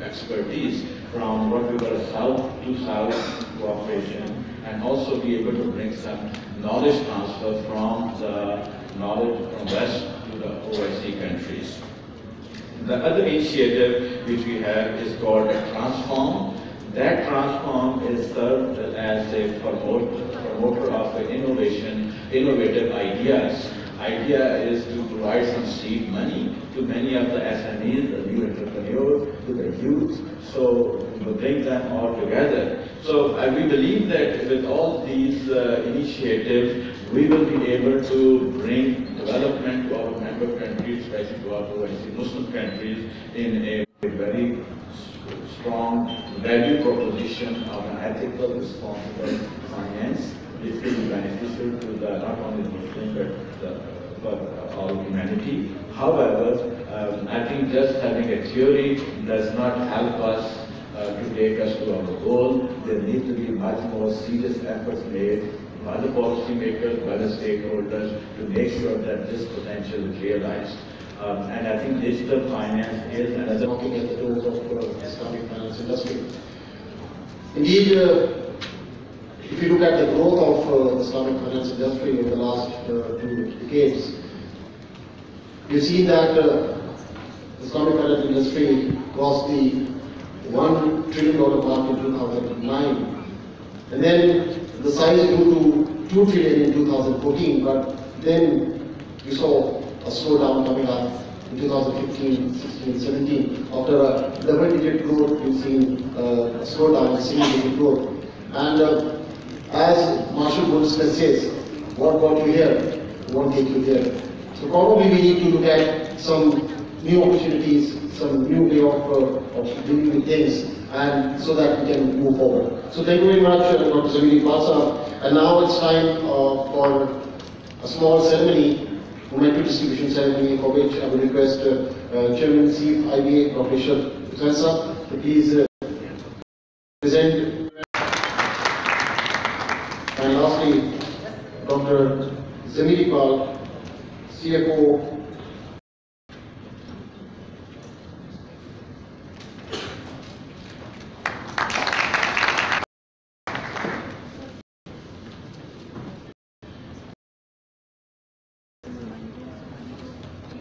[SPEAKER 5] expertise from what we call south to south cooperation, and also be able to bring some knowledge transfer from the knowledge from west to the OIC countries. The other initiative which we have is called Transform. That Transform is served as a promoter of innovative ideas. Idea is to provide some seed money to many of the SMEs, the new entrepreneurs, to the youth, so to bring them all together. So we believe that with all these initiatives, we will be able to bring development to our member countries, especially to our OIC Muslim countries, in a very strong value proposition of an ethical, responsible finance, which will be beneficial to not only Muslims but all humanity. However, I think just having a theory does not help us to take us to our goal. There need to be much more serious efforts made by the policymakers, by the stakeholders, to make sure that this potential is realized. And I think digital finance is another
[SPEAKER 2] knocking at the doors of the Islamic finance industry. Indeed, if you look at the growth of the Islamic finance industry over the last 2 decades, you've seen that the Islamic finance industry crossed the $1 trillion mark in 2009, and then the size grew to $2 trillion in 2014, but then you saw a slowdown coming up in 2015, 16, 17. After a double-digit growth, we've seen a slowdown, single-digit growth. And as Marshall Goldsmith says, what got you here won't take you here. So probably we need to look at some new opportunities, some new way of doing things, and so that we can move forward. So thank you very much, Dr. Zamiri Pasa. And now it's time for a small ceremony memento distribution ceremony, for which I would request Chairman Chief IBA, Dr. Ishaq to please present. And lastly, Dr. Zamiri Pal, CFO.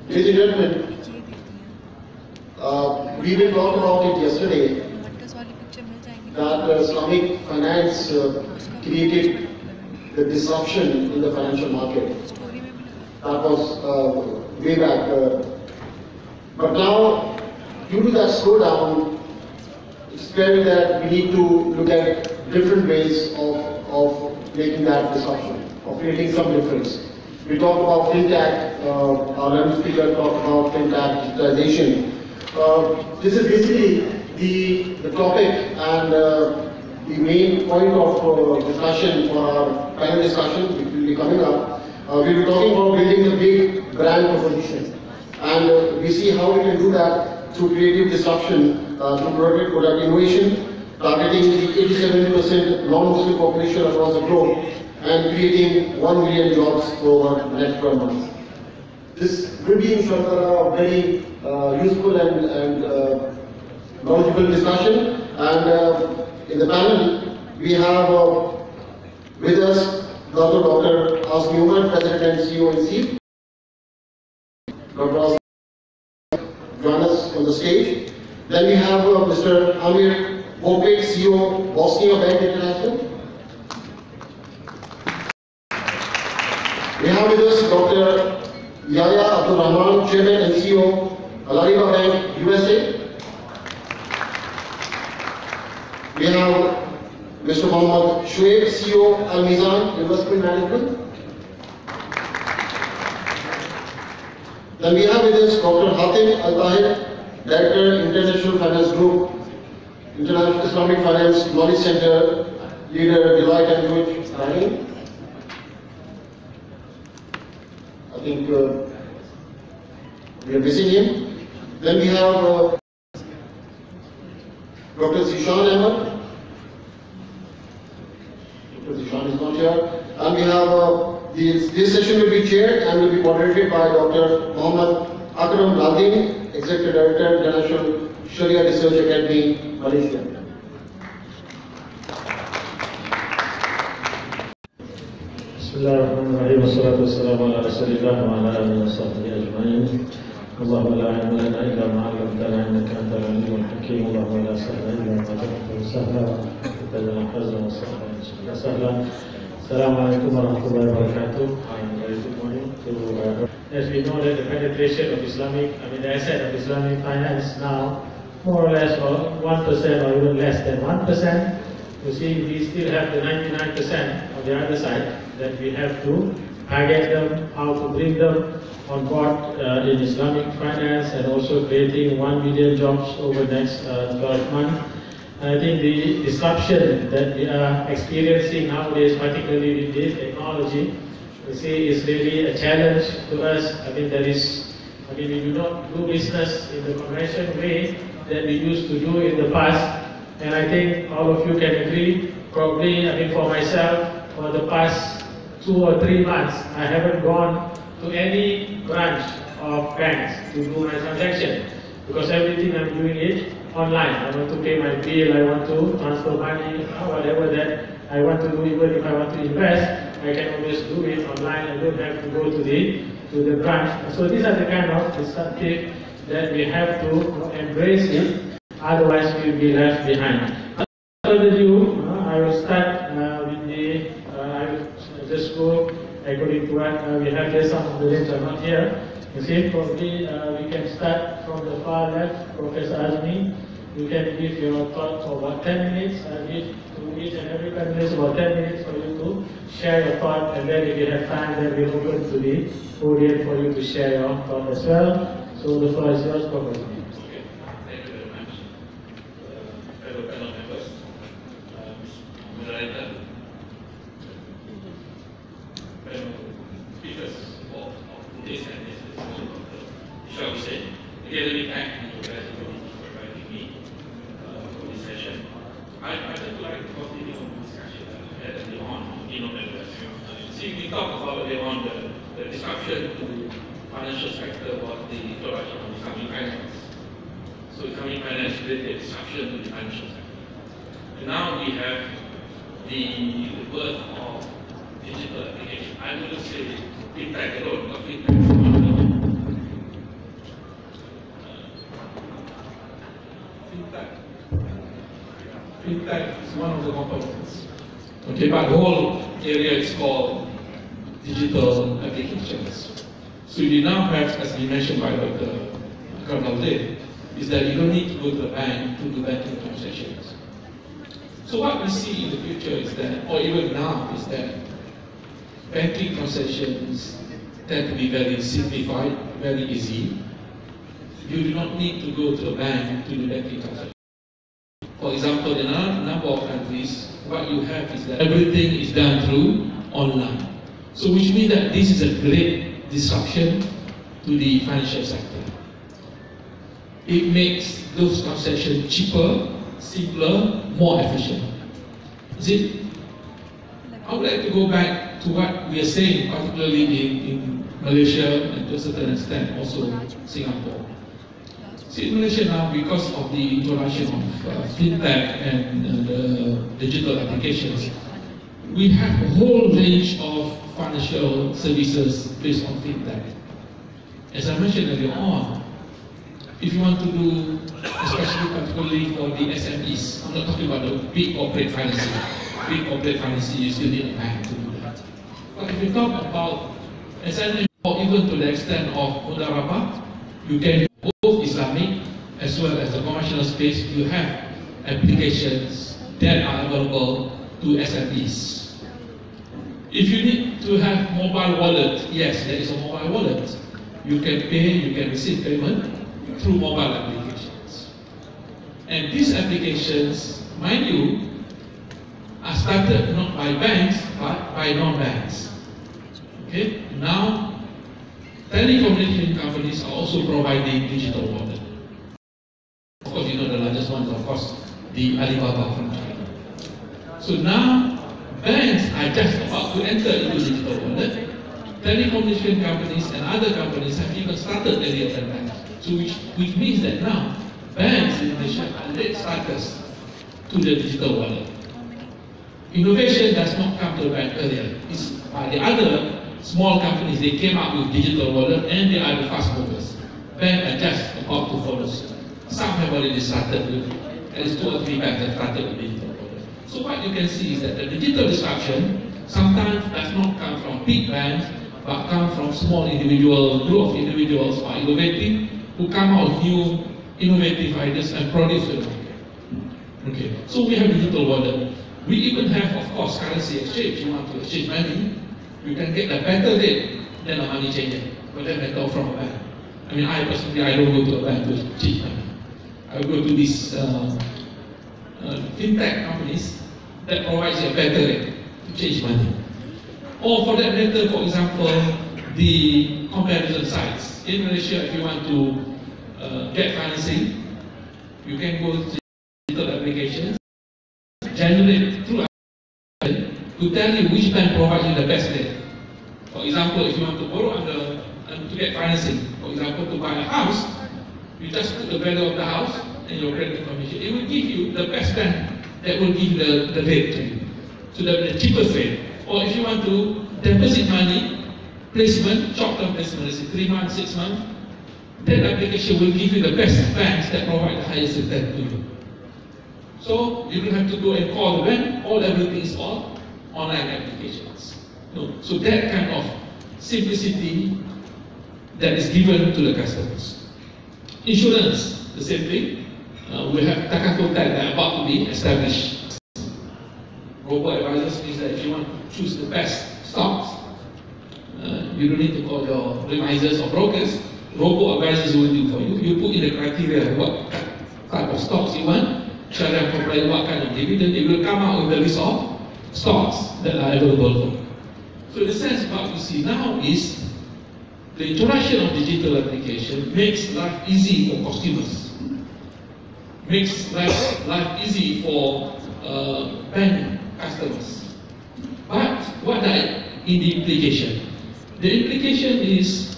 [SPEAKER 2] Ladies and gentlemen, we will talk about it yesterday that Islamic finance created the disruption in the financial market. That was way back. But now, due to that slowdown, it's clear that we need to look at different ways of making that disruption, of creating some difference. We talked about fintech, our learning speaker talked about fintech digitalization. This is basically the topic and the main point of discussion for our panel discussion, which will be coming up. We will be talking about building the big brand proposition. And we see how we can do that through creative disruption, through product innovation, targeting the 87% non-Muslim population across the globe, and creating 1 million jobs over the next 12 months. This will be, inshallah, a very useful and knowledgeable discussion. And in the panel, we have with us Dr. Asmi Umar, President and CEO in Chief. Dr. Asmi join us on the stage. Then we have Mr. Amir Bopek, CEO, Bosnia Bank International. We have with us Dr. Yahya Abdul Rahman, Chairman and CEO, Alariba Bank, USA. We have Mr. Mohammad Shoaib, CEO, Al Mizan Investment Management. Then we have with us Dr. Hatim Al Tahir, Director, International Finance Group, International Islamic Finance Knowledge Center, Leader, Deloitte and Touche, Bahrain. I think we are missing him. Then we have Dr. Zishan Ahmed. Dr. Zishan is not here. And we have this session will be chaired and will be moderated by Dr. Muhammad Akram Ladin, Executive Director, International Sharia Research Academy, Malaysia.
[SPEAKER 6] Bismillahirrahmanirrahim. Wassalatu wassalamu ala rasulillah wa ala alihi wa sahbihi ajma'in. Allahumma la ilma lana illa ma 'allamtana innaka antal alimul hakim. Allahumma la sahla illa ma ja'altahu sahla wa taj'alul hazna wa sahla. Assalamu alaikum wa rahmatullahi wa barakatuh. Very good morning to as we know that the penetration of Islamic, the asset of Islamic finance now more or less 1% or even less than 1%. You see, we still have the 99% on the other side that we have to target them, how to bring them on board in Islamic finance, and also creating 1 million jobs over the next 12 months. And I think the disruption that we are experiencing nowadays, particularly with this technology, you see, is really a challenge to us. We do not do business in the conventional way that we used to do in the past. And I think all of you can agree, probably, for myself, for the past 2 or 3 months, I haven't gone to any branch of banks to do my transaction, because everything I'm doing it online. I want to pay my bill, I want to transfer money, whatever that I want to do. Even if I want to invest, I can always do it online. I don't have to go to the branch. So these are the kind of disruptive that we have to embrace it. Otherwise, we will be left behind. Without further ado, I will start with I will just go according to what we have here. Some of the names are not here. You see, probably we can start from the far left, Professor Azmi. You can give your thoughts for about 10 minutes. I give to each and every panelist about 10 minutes for you to share your thought, and then if you have time, then we'll open to the podium for you to share your thought as well. So the floor is yours, Professor.
[SPEAKER 3] Speakers of today's I'd just like to continue on the discussion earlier on, see, we talked about earlier on the disruption to the financial sector about the introduction of Islamic finance. So Islamic finance related disruption to the financial sector. And now we have the birth of digital application. I wouldn't say fintech alone, but fintech is one of them. Fintech is one of the components. Okay, but the whole area is called digital applications. So you now have, as we mentioned by Dr. Colonel Day, is that you don't need to go to the bank to do banking transactions. So what we see in the future is that, or even now, is that banking transactions tend to be very simplified, very easy. You do not need to go to the bank to do banking transactions. For example, in a number of countries, what you have is that everything is done through online. So which means that this is a great disruption to the financial sector. It makes those transactions cheaper, simpler, more efficient. See, I would like to go back to what we are saying, particularly in Malaysia and to a certain extent also Singapore. See, in Malaysia now, because of the introduction of fintech and digital applications, we have a whole range of financial services based on fintech. As I mentioned earlier on, if you want to do, especially particularly for the SMEs, I'm not talking about the big corporate financing. Big corporate financing, you still need a bank to do that. But if you talk about SME, or even to the extent of Mudarabah, you can both Islamic as well as the commercial space, you have applications that are available to SMEs. If you need to have mobile wallet, yes, there is a mobile wallet. You can pay, you can receive payment through mobile applications. And these applications, mind you, are started not by banks, but by non-banks. Okay, now telecommunication companies are also providing digital wallet. Of course, you know the largest one is, of course, the Alibaba from China. So now, banks are just about to enter into digital wallet. Telecommunication companies and other companies have even started earlier than banks. So which means that now, banks in Malaysia are late starters to the digital wallet. Innovation does not come to the bank earlier. It's by the other small companies, they came up with digital wallet and they are the fast movers. Banks are just about to follow suit. Some have already started with, at least 2 or 3 banks have started with digital wallet. So what you can see is that the digital disruption sometimes does not come from big banks, but come from small individual, group of individuals who are innovative, who come out with new innovative ideas and produce them. Okay, so we have digital wallet. We even have, of course, currency exchange. You want to exchange money, you can get a better rate than a money changer, for that matter, from a bank. I mean, I personally, I don't go to a bank to exchange money. I go to these fintech companies that provides you a better rate to change money. Or for that matter, for example, the comparison sites. In Malaysia, if you want to get financing, you can go to digital applications, generate through to tell you which bank provides you the best rate. For example, if you want to borrow to get financing, for example, to buy a house, you just put the value of the house and your credit information. It will give you the best bank that will give the rate to you. So the cheapest rate. Or if you want to deposit money, placement, short-term placement, let's say 3 months, 6 months, that application will give you the best banks that provide the highest return to you. So you don't have to go and call the bank, everything is all online applications. No. So that kind of simplicity that is given to the customers. Insurance, the same thing. We have Takaful that are about to be established. Robo-advisors means that if you want to choose the best stocks, you don't need to call your revisors or brokers. Robo-advisors will do for you. You put in the criteria what type of stocks you want, Sharia provide what kind of dividend, it will come out with a list of stocks that are available for you. So in the sense, what you see now is the introduction of digital application makes life easy for consumers, makes life easy for
[SPEAKER 7] bank customers. But what are in the implication? The implication is,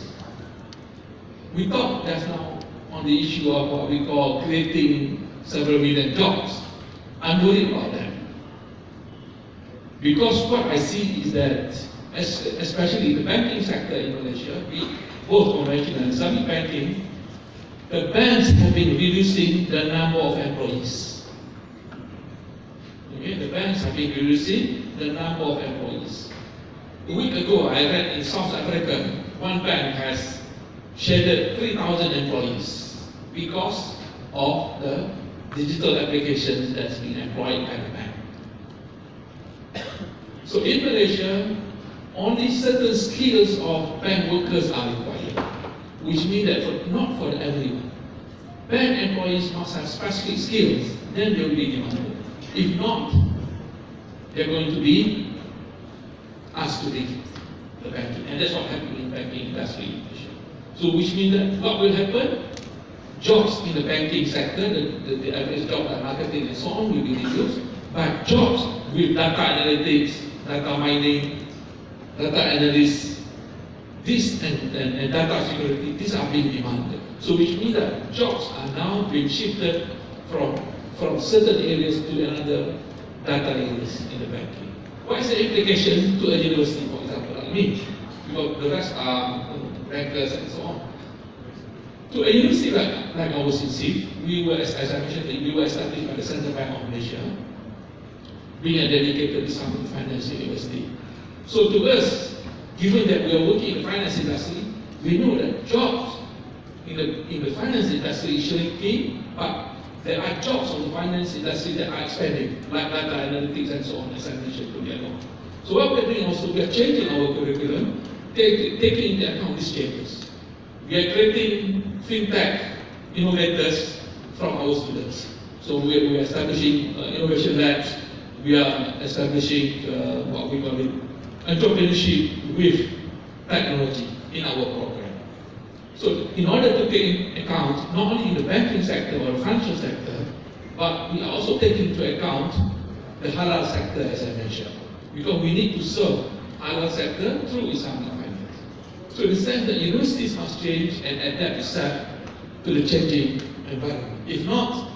[SPEAKER 7] we talked just now on the issue of what we call creating several million jobs. I'm worried about that. Because what I see is that, especially in the banking sector in Malaysia, both conventional and Islamic banking, the banks have been reducing the number of employees. Okay, the banks have been reducing the number of employees. A week ago, I read in South Africa, one bank has shedded 3,000 employees because of the digital applications that's been employed by the bank. So in Malaysia, only certain skills of bank workers are required, which means that not for everyone. Bank employees must have specific skills, then they will be demanded. If not, they're going to be asked to leave the banking, and that's what happened in the banking industry in Malaysia. So which means that what will happen? Jobs in the banking sector, the average job like marketing and so on will be reduced, but jobs with data analytics, data mining, data analysts, this and data security, these are being demanded. So which means that jobs are now being shifted from certain areas to another data areas in the banking. What is the implication to a university, for example, like me? Because the rest are bankers and so on. To a university like ours in SIF, we were, as I mentioned, we were established by the Central Bank of Malaysia, being a dedicated Islamic finance university. So to us, given that we are working in the finance industry, we know that jobs in the finance industry is shrinking, but there are jobs in the finance industry that are expanding, like data analytics and so on, as I mentioned earlier on. So what we're doing also, we are changing our curriculum, taking into account these changes. We are creating fintech innovators from our students. So we are establishing innovation labs. We are establishing what we call it, entrepreneurship with technology in our program. So in order to take account not only in the banking sector or the financial sector, but we are also taking into account the halal sector, as I mentioned, because we need to serve halal sector through Islamic finance. So in the sense that universities must change and adapt itself to the changing environment. If not,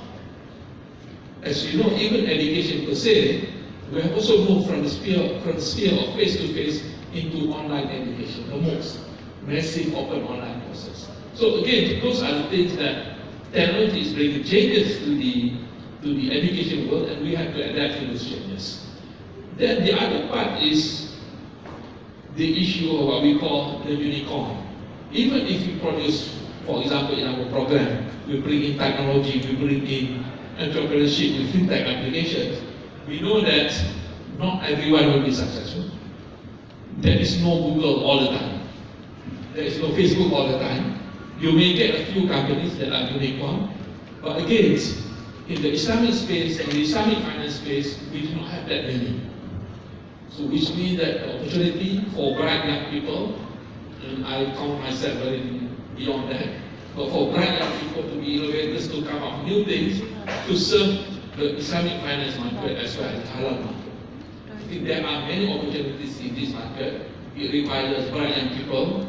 [SPEAKER 7] as you know, even education per se, we have also moved from the sphere of face-to-face into online education, the most massive open online courses. So again, those are the things that technology is bringing changes to the education world, and we have to adapt to those changes. Then the other part is the issue of what we call the unicorn. Even if we produce, for example, in our program, we bring in technology, we bring in entrepreneurship with fintech applications, we know that not everyone will be successful. There is no Google all the time. There is no Facebook all the time. You may get a few companies that are unicorn, but again, in the Islamic space and the Islamic finance space, we do not have that many. So which means that the opportunity for bright young people, and I count myself very beyond that, but for bright young people to be innovators, to come up with new things, to serve the Islamic finance market as well as the halal market. I think there are many opportunities in this market. It requires bright young people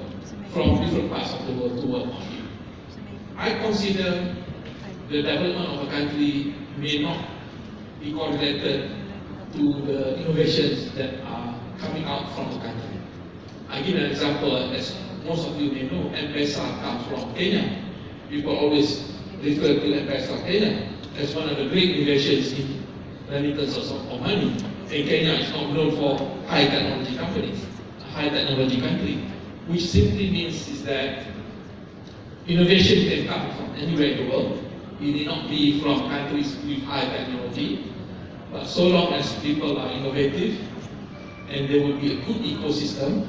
[SPEAKER 7] from different parts of the world to work on it. I consider the development of a country may not be correlated to the innovations that are coming out from the country. I give an example, as most of you may know, M-Pesa comes from Kenya. People always refer to M-Pesa Kenya as one of the great innovations in remittances of money. And Kenya is not known for high technology companies, a high technology country, which simply means is that innovation can come from anywhere in the world. It need not be from countries with high technology, but so long as people are innovative and there will be a good ecosystem.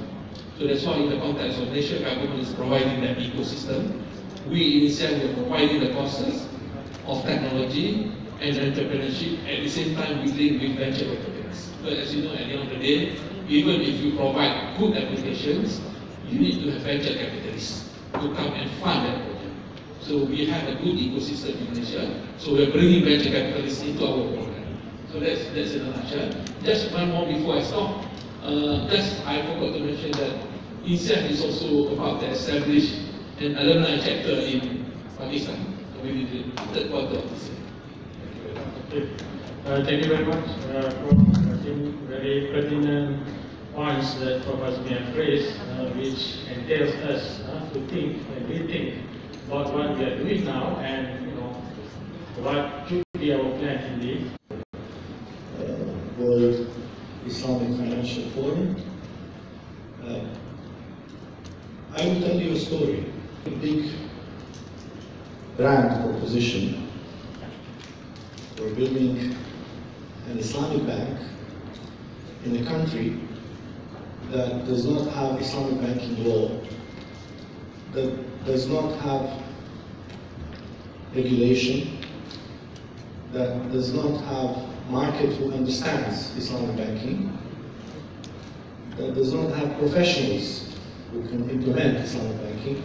[SPEAKER 7] So that's why in the context of Malaysia, government is providing that ecosystem. We initially are providing the courses of technology and entrepreneurship. At the same time, we link with venture capitalists. But as you know, at the end of the day, even if you provide good applications, you need to have venture capitalists to come and fund that project. So we have a good ecosystem in Malaysia. So we're bringing venture capitalists into our program. So that's in a nutshell. Just one more before I stop. I forgot to mention that INSEAD is also about to establish an alumni chapter in Pakistan. We did the third quarter of this year.
[SPEAKER 6] Thank you very much, Prof. I think very pertinent points that Prof has been raised, which entails us to think and rethink about what we are doing now, and what should be our plan indeed.
[SPEAKER 8] World Islamic Financial Forum. I will tell you a story. A big brand proposition for building an Islamic bank in a country that does not have Islamic banking law, that does not have regulation, that does not have market who understands Islamic banking, that does not have professionals who can implement Islamic banking,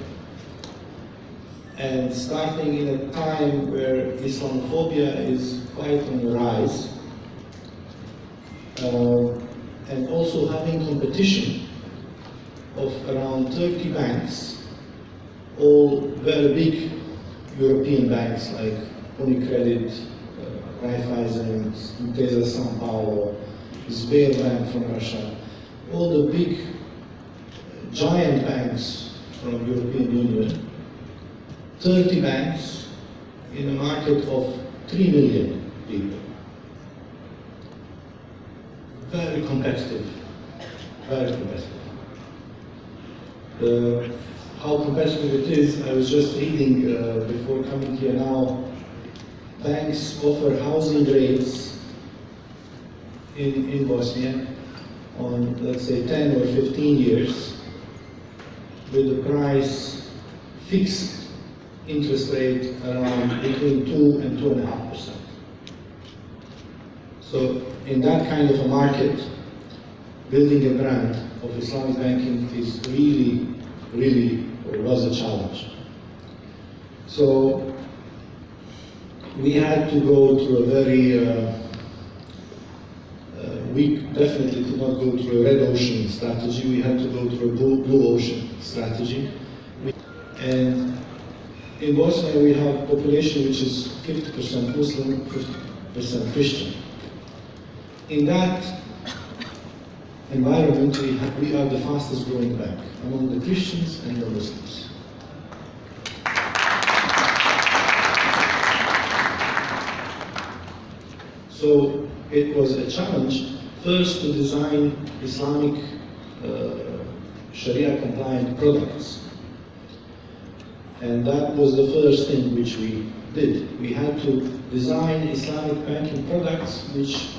[SPEAKER 8] and starting in a time where Islamophobia is quite on the rise, and also having competition of around 30 banks, all very big European banks like Unicredit, Raiffeisen, Intesa San Paulo, Sberbank from Russia, all the big giant banks from European Union, 30 banks in a market of 3 million people. Very competitive, very competitive. How competitive it is, I was just reading before coming here now, banks offer housing rates in Bosnia on, let's say, 10 or 15 years with the price fixed interest rate around between 2 and 2.5%. So in that kind of a market, building a brand of Islamic banking is really, or was a challenge. So we had to go through a very, we definitely could not go through a red ocean strategy, we had to go through a blue ocean strategy. And in Bosnia we have a population which is 50% Muslim, 50% Christian. In that environment, we are the fastest growing bank among the Christians and the Muslims. So it was a challenge first to design Islamic Sharia compliant products. And that was the first thing which we did. We had to design Islamic banking products which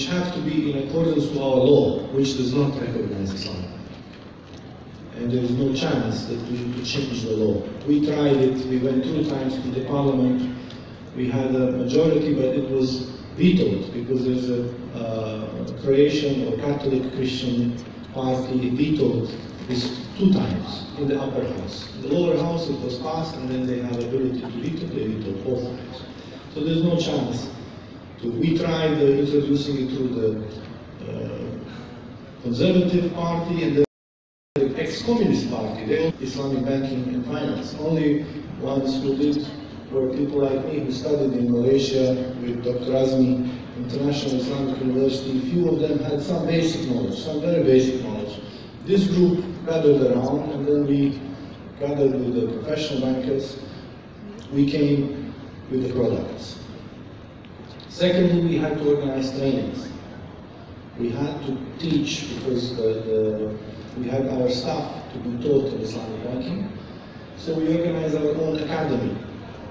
[SPEAKER 8] have to be in accordance to our law, which does not recognize Islam. And there is no chance that we need to change the law. We tried it, we went 2 times to the parliament, we had a majority, but it was vetoed because there's a Croatian or Catholic Christian party vetoed this 2 times in the upper house. In the lower house it was passed, and then they have ability to veto, they vetoed both times. So there's no chance. We tried introducing it through the Conservative Party and the ex-Communist Party, the Islamic Banking and Finance. Only ones who did were people like me who studied in Malaysia with Dr. Azmi, International Islamic University. Few of them had some basic knowledge, some very basic knowledge. This group gathered around, and then we gathered with the professional bankers. We came with the products. Secondly, we had to organize trainings. We had to teach because we had our staff to be taught in Islamic banking. So we organized our own academy.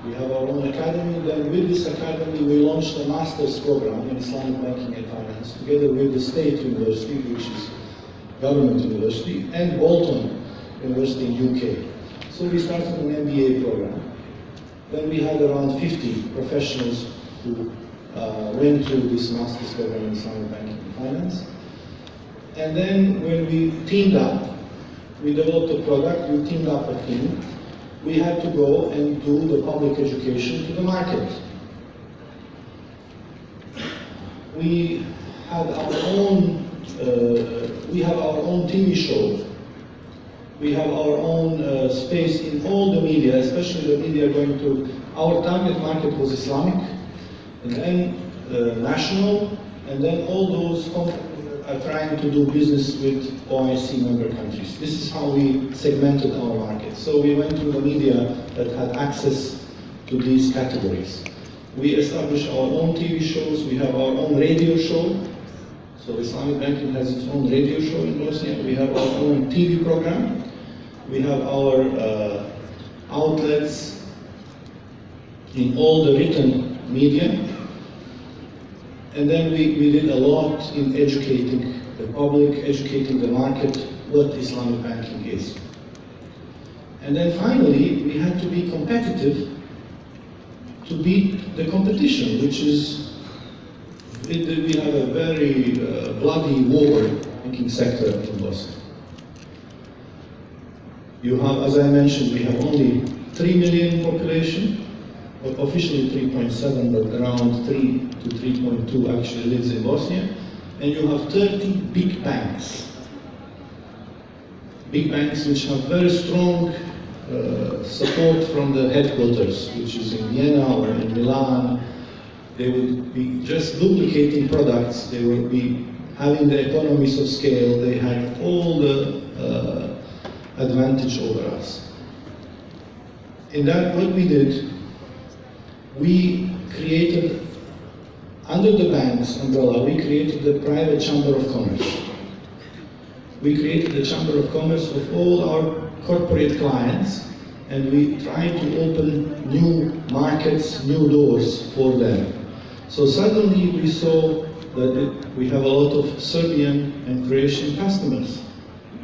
[SPEAKER 8] We have our own academy. Then with this academy, we launched a master's program in Islamic banking and finance together with the State University, which is government university, and Bolton University in UK. So we started an MBA program. Then we had around 50 professionals who went through this master's program in Islamic banking and finance. And then when we teamed up, we developed a product, we teamed up a team, we had to go and do the public education to the market. we had our own, we have our own TV show. We have our own space in all the media, especially the media going to, our target market was Islamic, and then national, and then all those companies that are trying to do business with OIC member countries. This is how we segmented our market. So we went to the media that had access to these categories. We established our own TV shows, we have our own radio show. So Islamic banking has its own radio show in Bosnia. We have our own TV program. We have our outlets in all the written media. And then we did a lot in educating the public, educating the market what Islamic banking is. And then finally, we had to be competitive to beat the competition, which is, we have a very bloody war banking sector in Bosnia. You have, as I mentioned, we have only 3 million population, officially 3.7, but around 3 to 3.2 actually lives in Bosnia, and you have 30 big banks. Big banks which have very strong support from the headquarters, which is in Vienna or in Milan. They will be just duplicating products, they will be having the economies of scale, they had all the advantage over us. In that, what we did, we created, under the bank's umbrella, we created the private chamber of commerce. We created the chamber of commerce of all our corporate clients, and we tried to open new markets, new doors for them. So suddenly we saw that we have a lot of Serbian and Croatian customers,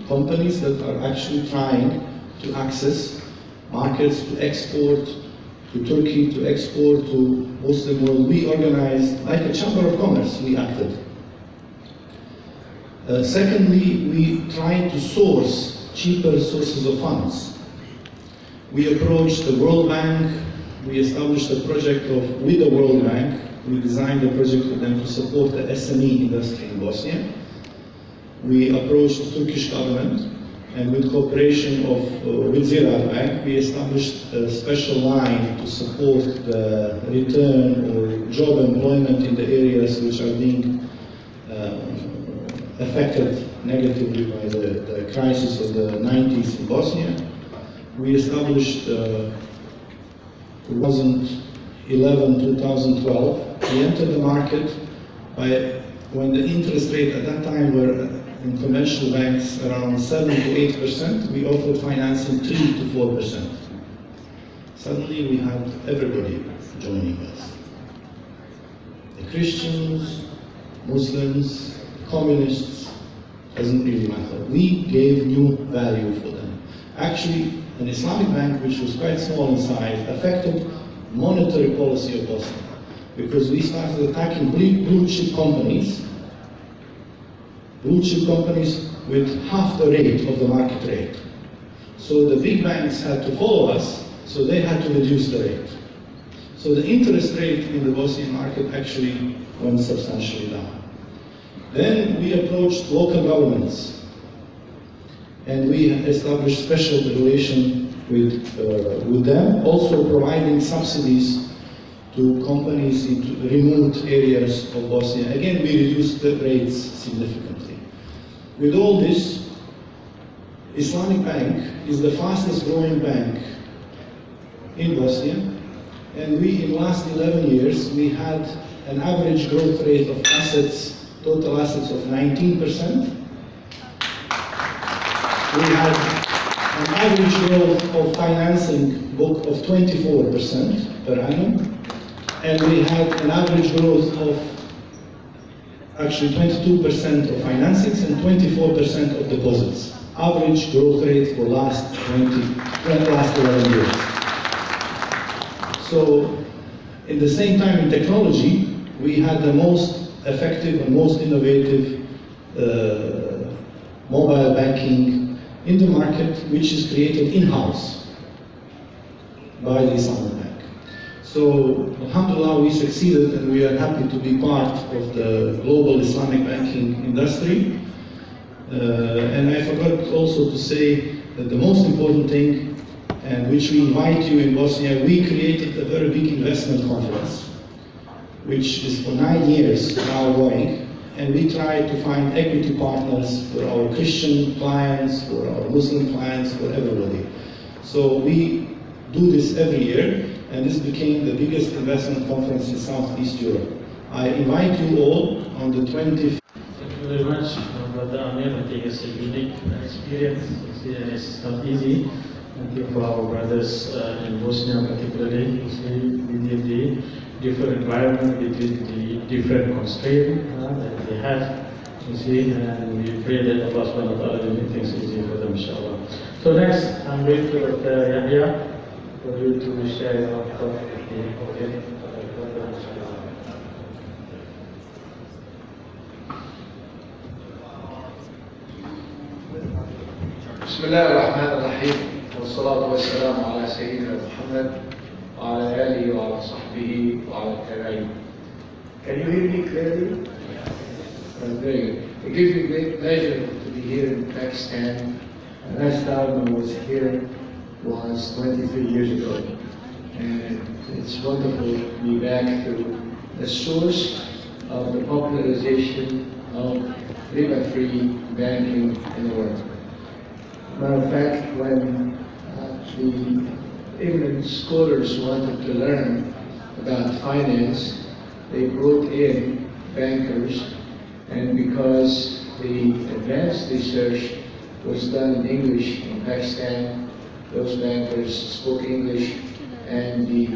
[SPEAKER 8] companies that are actually trying to access markets, to export to Turkey, to export to Muslim world. We organized, like a chamber of commerce, we acted. Secondly, we tried to source cheaper sources of funds. We approached the World Bank, we established a project with the World Bank. We designed a project for them to support the SME industry in Bosnia. We approached the Turkish government, and with cooperation with Ziraat Bank, we established a special line to support the return or job employment in the areas which are being affected negatively by the crisis of the 90s in Bosnia. We established 2011, 2012, we entered the market when the interest rate at that time were in conventional banks around 7 to 8%, we offered financing 3 to 4%. Suddenly we had everybody joining us. The Christians, Muslims, communists, doesn't really matter. We gave new value for them. Actually, an Islamic bank, which was quite small in size, affected monetary policy of Bosnia, because we started attacking blue chip companies with half the rate of the market rate. So the big banks had to follow us, so they had to reduce the rate. So the interest rate in the Bosnian market actually went substantially down. Then we approached local governments, and we established special relation with them, also providing subsidies to companies in remote areas of Bosnia. Again, we reduced the rates significantly. With all this, Islamic Bank is the fastest growing bank in Bosnia, and we, in the last 11 years, we had an average growth rate of assets, total assets of 19%. We had an average growth of financing book of 24% per annum, and we had an average growth of actually 22% of financings and 24% of deposits. Average growth rate for last 11 years. So, in the same time in technology, we had the most effective and most innovative mobile banking in the market, which is created in-house by the Islamic Bank. So, alhamdulillah, we succeeded and we are happy to be part of the global Islamic banking industry. And I forgot also to say that the most important thing, and which we invite you in Bosnia, we created a very big investment conference, which is for 9 years now going, and we try to find equity partners for our Christian clients, for our Muslim clients, for everybody. So we do this every year, and this became the biggest investment conference in Southeast Europe. I invite you all on the 25th.
[SPEAKER 6] Thank you very much, Brother Amir. I think it's a unique experience. It's not easy. I think for our brothers in Bosnia particularly, within the different environment, between the different constraints that they have, and we pray that Allah subhanahu wa ta'ala will make things easy for them, inshallah. So next, I'm going to Dr. Yahya for you to share your thoughts with the audience.
[SPEAKER 9] بسم الله الرحمن الرحيم والصلاة والسلام على سيدنا محمد وعلى آله وعلى صحبه وعلى التابعين. Can you hear me clearly? Very good. It gives me great pleasure to be here in Pakistan. The last time I was here was 23 years ago. And it's wonderful to be back to the source of the popularization of riba-free banking in the world. Matter of fact, when the England scholars wanted to learn about finance, they brought in bankers, and because the advanced research was done in English in Pakistan, those bankers spoke English, and the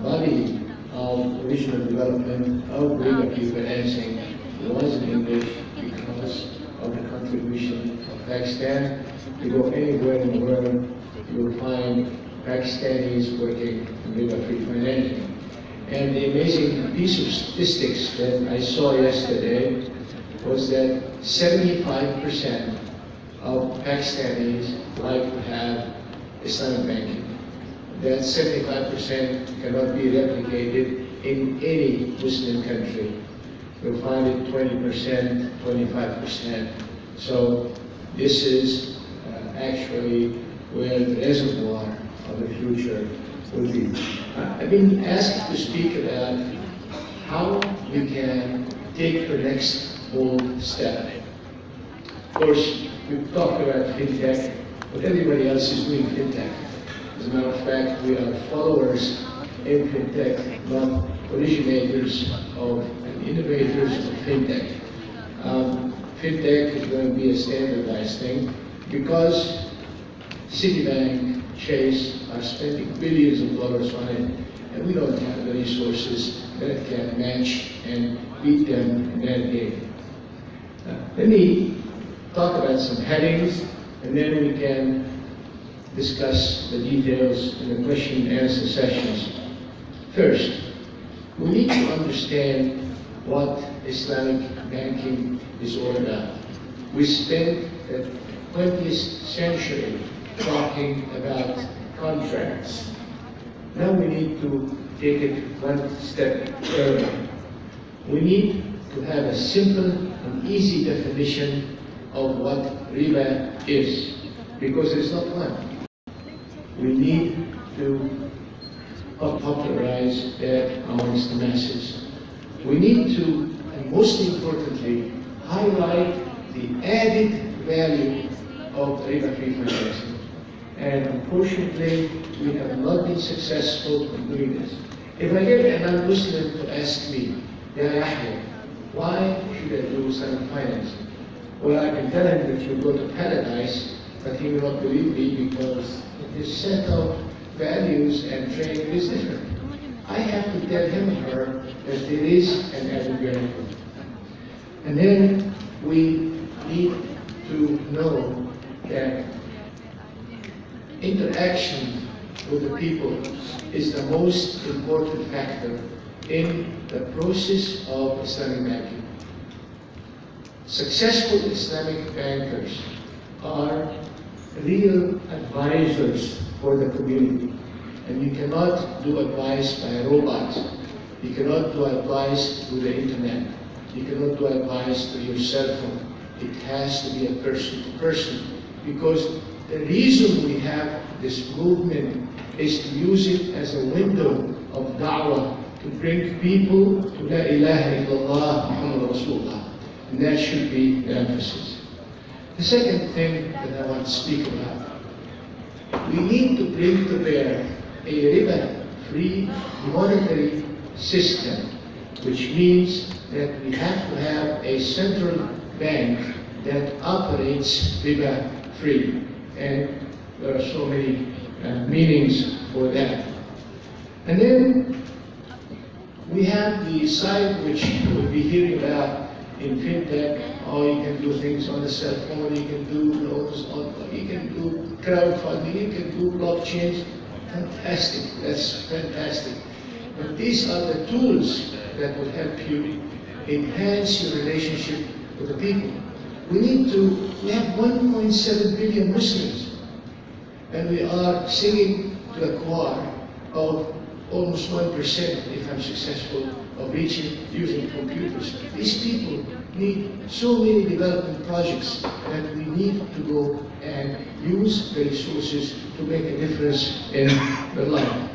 [SPEAKER 9] body of regional development of riba-free financing was in English because of the contribution of Pakistan. To go anywhere in the world, you will find Pakistanis working in riba-free financing. And the amazing piece of statistics that I saw yesterday was that 75% of Pakistanis like to have Islamic banking. That 75% cannot be replicated in any Muslim country. You'll find it 20%, 25%. So this is actually where the reservoir of the future will be. I've been asked to speak about how we can take the next bold step. Of course, we've talked about fintech, but everybody else is doing fintech. As a matter of fact, we are followers in fintech, not originators of and innovators of fintech. Fintech is going to be a standardized thing because Citibank, Chase are spending billions of dollars on it, and we don't have the resources that can match and beat them in that game. Let me talk about some headings, and then we can discuss the details in the question and answer sessions. First, we need to understand what Islamic banking is all about. We spent the 20th century talking about contracts. Now we need to take it one step further. We need to have a simple and easy definition of what riba is, because it's not one. We need to popularize that amongst the masses. We need to, and most importantly, highlight the added value of riba-free financing. And unfortunately, we have not been successful in doing this. If I get a non-Muslim to ask me, Ya Yahya, why should I do Islamic financing? Well, I can tell him that you go to paradise, but he will not believe me because his set of values and training is different. I have to tell him or her that there is an added value. And then we need to know that interaction with the people is the most important factor in the process of Islamic banking. Successful Islamic bankers are real advisors for the community. And you cannot do advice by a robot. You cannot do advice through the internet. You cannot do advice through your cell phone. It has to be a person to person. Because the reason we have this movement is to use it as a window of da'wah, to bring people to La ilaha illallah Muhammad Rasulullah. And that should be the emphasis. The second thing that I want to speak about, we need to bring to bear a riba-free monetary system, which means that we have to have a central bank that operates riba-free. And there are so many meanings for that. And then we have the side which we'll be hearing about in fintech. Oh, you can do things on the cell phone, you can do loans, you can do crowdfunding, you can do blockchains. Fantastic, that's fantastic. But these are the tools that will help you enhance your relationship with the people. We have 1.7 billion Muslims, and we are singing to the choir of almost 1%, if I'm successful, of reaching using computers. These people need so many development projects that we need to go and use the resources to make a difference in their life.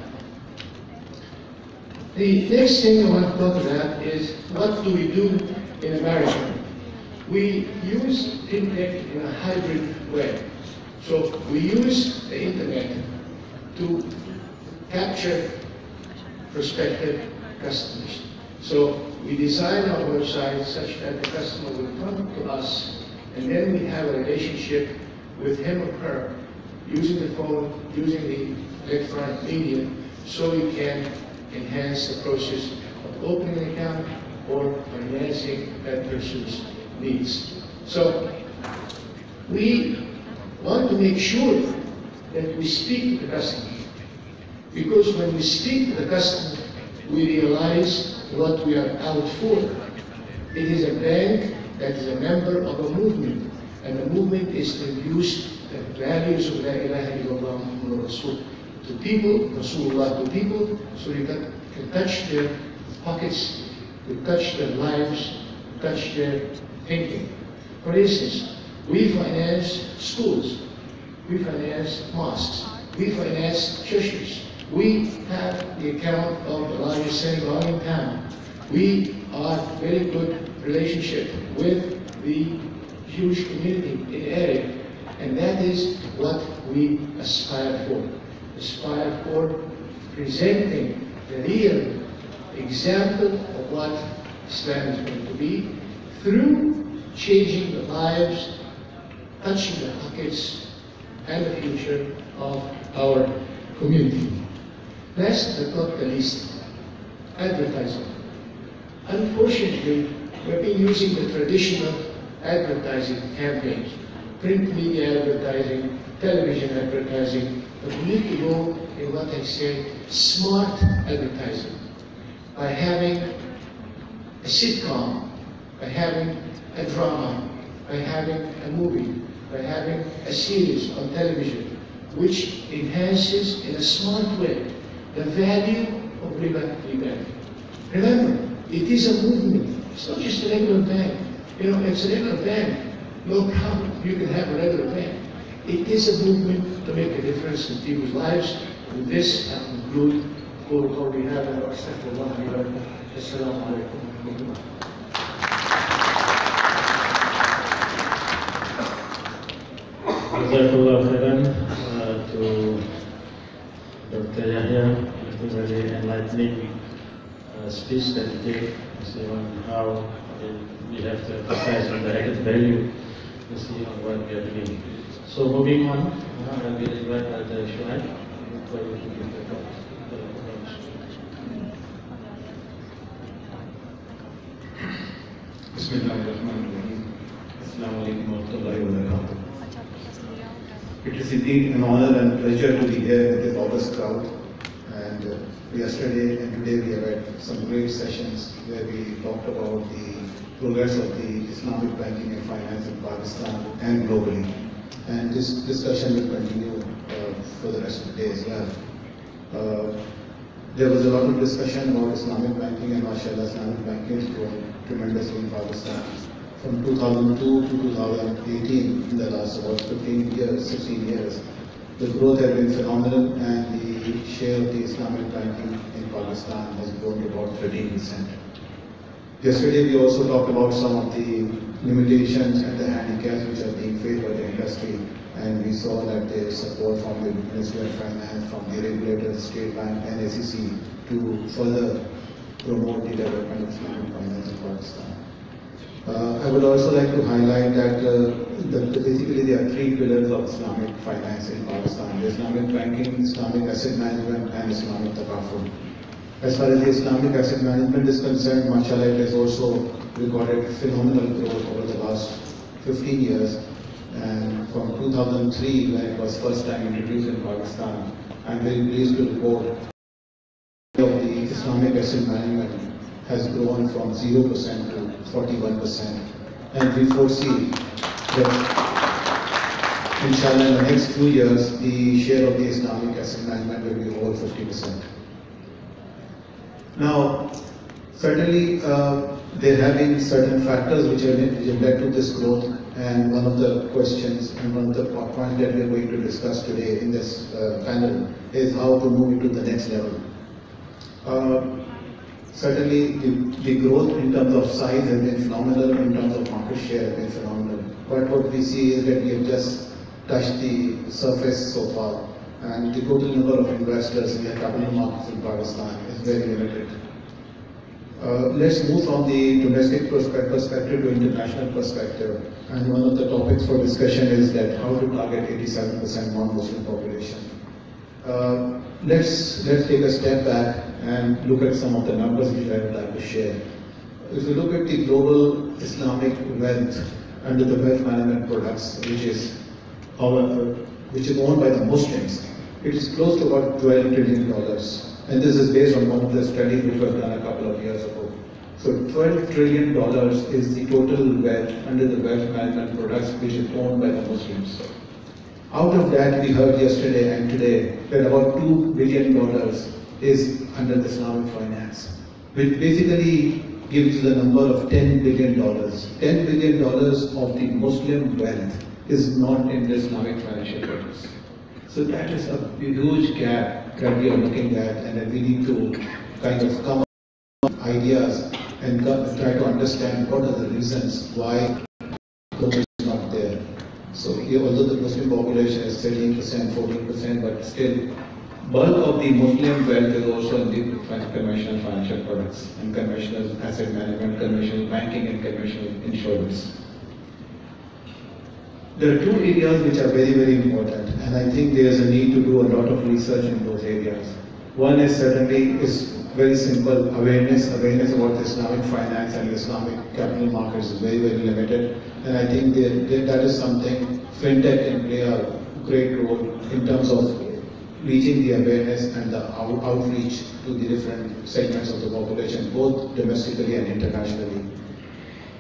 [SPEAKER 9] The next thing I want to talk about is, what do we do in America? We use fintech in a hybrid way. So we use the internet to capture prospective customers. So we design our website such that the customer will come to us, and then we have a relationship with him or her using the phone, using the electronic media, so we can enhance the process of opening an account or financing that person's needs. So we want to make sure that we speak to the customer, because when we speak to the customer, we realize what we are out for. It is a bank that is a member of a movement, and the movement is to use the values of La ilaha illallah Muhammad Rasul to people, Rasulullah to people, so you can touch their pockets, to touch their lives, to touch their thinking. For instance, we finance schools, we finance mosques, we finance churches. We have the account of the largest synagogue in town. We are very good relationship with the Jewish community in the area, and that is what we aspire for. Aspire for presenting the real example of what Islam is going to be through changing the lives, touching the pockets, and the future of our community. Last but not the least, advertising. Unfortunately, we've been using the traditional advertising campaigns, print media advertising, television advertising, but we need to go in what I say, smart advertising. By having a sitcom, by having a drama, by having a movie, by having a series on television, which enhances in a smart way the value of riba-free banking. Remember, it is a movement. It's not just a regular bank. You know, it's a regular bank. No problem. You can have a regular bank. It is a movement to make a difference in people's lives. With this, I conclude. قولوا قولي هذا واستغفر الله لي ولكم. السلام عليكم ورحمة الله.
[SPEAKER 6] Jazakallah khairan to Dr. Yahya. It was a very enlightening speech that he gave, on how we have to emphasize on the added value to see on what we are doing. So moving on, I will invite Dr. Shuaib to give the talk.
[SPEAKER 10] Bismillahirrahmanirrahim. Assalamu alaikum wa rahmatullahi wa barakatuh. It is indeed an honor and pleasure to be here with this august crowd. And yesterday and today we have had some great sessions where we talked about the progress of the Islamic banking and finance in Pakistan and globally. And this discussion will continue for the rest of the day as well. There was a lot of discussion about Islamic banking, and mashallah, Islamic banking is growing tremendously in Pakistan. From 2002 to 2018, in the last about 15 years, 16 years, the growth has been phenomenal, and the share of the Islamic banking in Pakistan has grown to about 13%. Yesterday, we also talked about some of the limitations and the handicaps which are being faced by the industry, and we saw that there is support from the Ministry of Finance, from the regulators, State Bank and SEC to further promote the development of Islamic finance in Pakistan. I would also like to highlight that basically there are three pillars of Islamic finance in Pakistan: the Islamic banking, Islamic asset management, and Islamic taqaful. As far as the Islamic asset management is concerned, mashallah, it has also recorded phenomenal growth over the last 15 years. And from 2003, when it was first time introduced in Pakistan, I'm very pleased to report that the Islamic asset management has grown from 0% to 41%. And we foresee that, inshallah, in the next few years, the share of the Islamic asset management will be over 50%. Now, certainly, there have been certain factors which have led to this growth, and one of the questions and one of the points that we are going to discuss today in this panel is how to move into the next level. Certainly, the growth in terms of size has been phenomenal, in terms of market share has been phenomenal. But what we see is that we have just touched the surface so far, and the total number of investors in the capital markets in Pakistan is very limited. Let's move from the domestic perspective to international perspective. And one of the topics for discussion is that how to target 87% non-Muslim population. Let's take a step back and look at some of the numbers which I would like to share. If you look at the global Islamic wealth under the wealth management products, which is owned by the Muslims, it is close to about $12 trillion. And this is based on one of the studies which was done a couple of years ago. So $12 trillion is the total wealth under the wealth management products which is owned by the Muslims. Out of that, we heard yesterday and today that about $2 billion is under the Islamic finance, which basically gives you the number of $10 billion. $10 billion of the Muslim wealth is not in the Islamic financial products. So that is a huge gap that we are looking at, and that we need to kind of come up with ideas and try to understand what are the reasons why growth is not there. So here, although the Muslim population is 13%, 14%, but still, bulk of the Muslim wealth is also in the conventional financial products and conventional asset management, conventional banking and conventional insurance. There are two areas which are very, very important, and I think there is a need to do a lot of research in those areas. One is certainly very simple awareness about the Islamic finance and Islamic capital markets is very, very limited, and I think that is something fintech can play a great role in terms of reaching the awareness and the outreach to the different segments of the population, both domestically and internationally.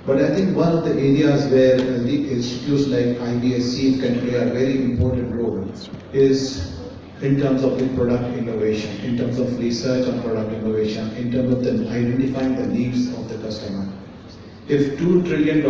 [SPEAKER 10] But I think one of the areas where the institutes like IBSC can play a very important role is in terms of the product innovation, in terms of research on product innovation, in terms of identifying the needs of the customer. If $2 trillion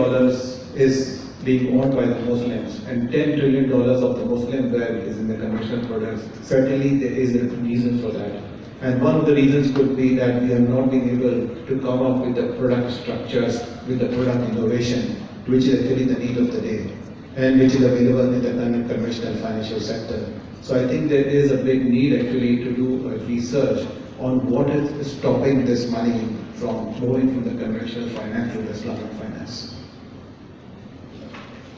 [SPEAKER 10] is being owned by the Muslims and $10 trillion of the Muslim wealth is in the conventional products, certainly there is a reason for that. And one of the reasons could be that we have not been able to come up with the product structures, with the product innovation, which is actually the need of the day, and which is available in the conventional financial sector. So I think there is a big need actually to do a research on what is stopping this money from moving from the conventional finance to the Islamic finance.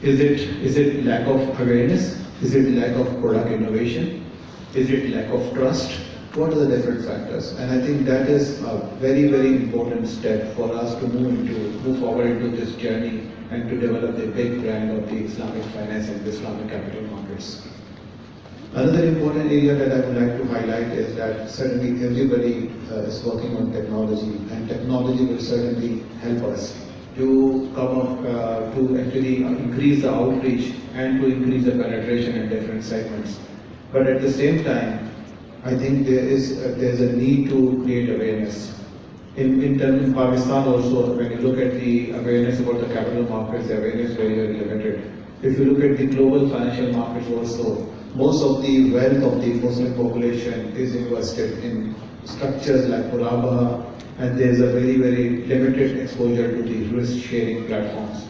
[SPEAKER 10] Is it lack of awareness? Is it lack of product innovation? Is it lack of trust? What are the different factors? And I think that is a very, very important step for us to move forward into this journey and to develop the big brand of the Islamic finance and the Islamic capital markets. Another important area that I would like to highlight is that certainly everybody is working on technology, and technology will certainly help us to come up, to actually increase the outreach and to increase the penetration in different segments. But at the same time, I think there's a need to create awareness. In Pakistan also, when you look at the awareness about the capital markets, the awareness is very, very limited. If you look at the global financial markets also, most of the wealth of the Muslim population is invested in structures like Murabaha, and there's a very, very limited exposure to the risk-sharing platforms.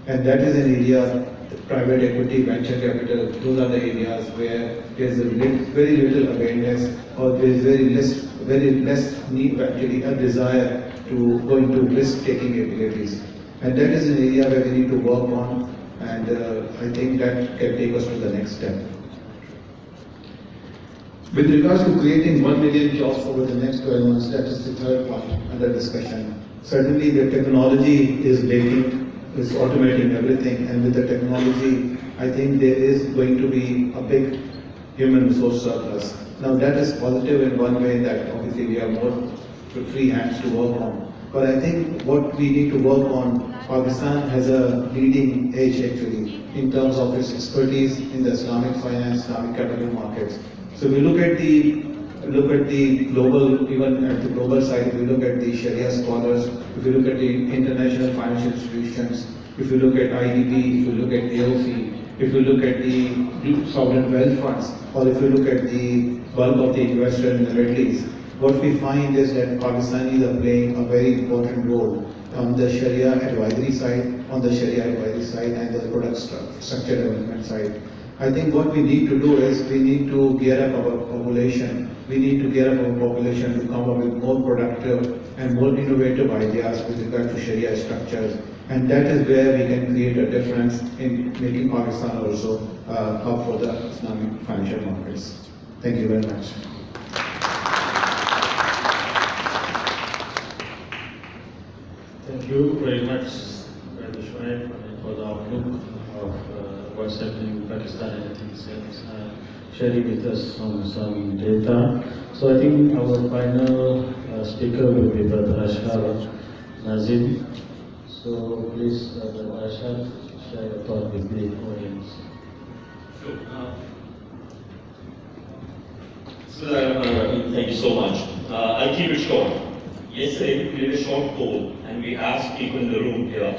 [SPEAKER 10] And that is an area, private equity, venture capital, those are the areas where there's very little awareness, or there's very less need, actually a desire to go into risk-taking abilities. And that is an area where we need to work on, and I think that can take us to the next step. With regards to creating 1 million jobs over the next 12 months, that is the third point under discussion. Certainly the technology is automating everything, and with the technology, I think there is going to be a big human resource surplus. Now that is positive in one way, that obviously we have more free hands to work on. But I think what we need to work on, Pakistan has a leading edge actually in terms of its expertise in the Islamic finance, Islamic capital markets. So we look at the global, even at the global side, if we look at the Sharia scholars, if you look at the international financial institutions, if you look at IDB, if you look at AOC, if you look at the sovereign wealth funds, or if you look at the bulk of the investors in the Middle East, what we find is that Pakistanis are playing a very important role on the Sharia advisory side, and the product structure development side. I think what we need to do is we need to gear up our population. We need to gear up our population to come up with more productive and more innovative ideas with regard to Sharia structures. And that is where we can create a difference in making Pakistan also hub for the Islamic financial markets. Thank you very much.
[SPEAKER 6] Thank you very much, Brother Shoaib, for the outlook of what's happening in Pakistan, and I think sharing with us some data. So I think our final speaker will be Brother Ashraf Nazim. So please, Brother Ashraf, share your thought with the audience.
[SPEAKER 11] Sure. Thank you so much. I'll keep it short. Yesterday we did a short poll and we asked people in the room here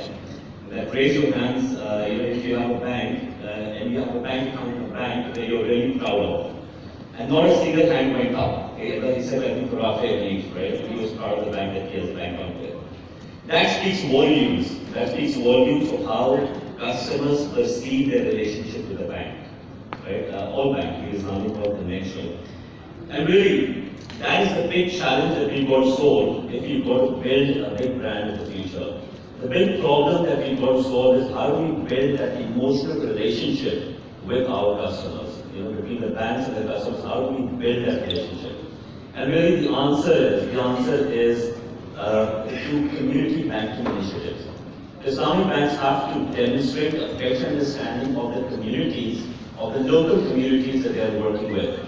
[SPEAKER 11] that raise your hands if you have a bank and you have a bank account in a bank that you're really proud of. And not a single hand went up. Okay? Like I said, I think Rafael leaves, right? He was part of the bank that he has a bank account with. That speaks volumes. That speaks volumes of how customers perceive their relationship with the bank. Right? All banks, Islamic or conventional. And really, that is the big challenge that we've got to solve if we've got to build a big brand in the future. The big problem that we've got to solve is how do we build that emotional relationship with our customers, between the banks and the customers, how do we build that relationship? And really the answer is through community banking initiatives. Islamic banks have to demonstrate a better understanding of the communities, of the local communities that they are working with.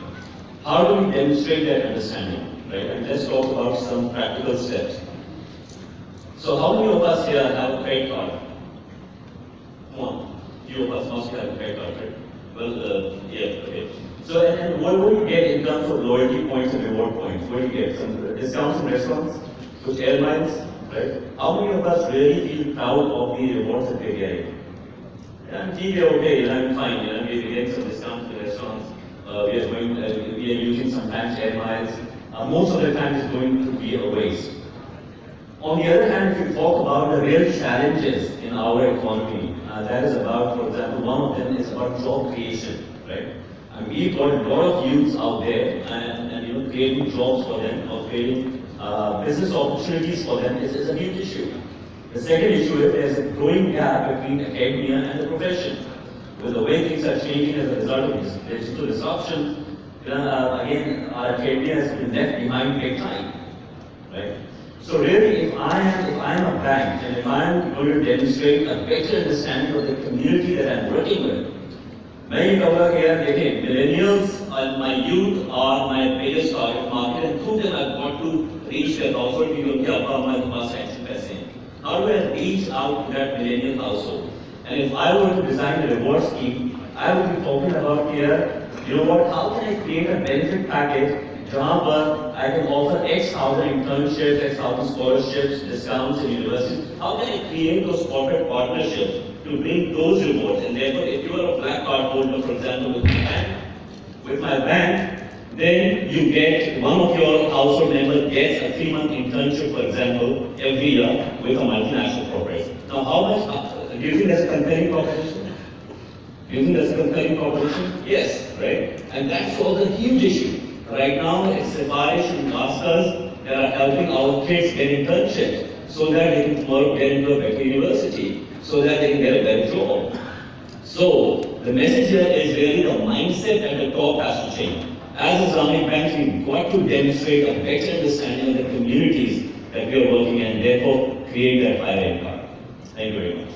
[SPEAKER 11] How do we demonstrate that understanding, right? And let's talk about some practical steps. So how many of us here have a credit card? Come on, few of us must have a credit card, right? Well, yeah, okay. So and what do you get in terms of loyalty points and reward points? What do you get? Some discounts in restaurants, with airlines, right? How many of us really feel proud of the rewards that we're getting? I'm okay, I'm fine, we're getting some discounts in restaurants. We are using sometimes air miles. Most of the time it's going to be a waste. On the other hand, if you talk about the real challenges in our economy, that is about, for example, one of them is about job creation, right? And we've got a lot of youths out there, and creating jobs for them, or creating business opportunities for them is a huge issue. The second issue is there's a growing gap between academia and the profession. With the way things are changing as a result of this digital disruption, again, our academia has been left behind big time, right? So really, if I am a bank, and if I am going to demonstrate a better understanding of the community that I'm working with, many cover here, again, millennials and my youth are my biggest target market, and through them I've got to reach that household. People care about my capacity person. How do I reach out to that millennial household? And if I were to design a reward scheme, I would be talking about here, how can I create a benefit package जहाँ पर I can offer X thousand internships, X thousand scholarships, discounts in universities. How can I create those corporate partnerships to bring those rewards? And therefore, if you are a black card holder, for example, with my bank, then you get, one of your household members gets a 3-month internship, for example, every year with a multinational corporation. Now, how much, do you think that's a compelling proposition? Do you think that's a compelling proposition? Yes, right? And that solves a huge issue. Right now, it's Sifarish and masters that are helping our kids get internships so that they can get into a better university, so that they can get a better job. So, the message here is really the mindset at the top has to change. As Islamic banks, we've got to demonstrate a better understanding of the communities that we are working in, and therefore create that higher income. Thank you very much.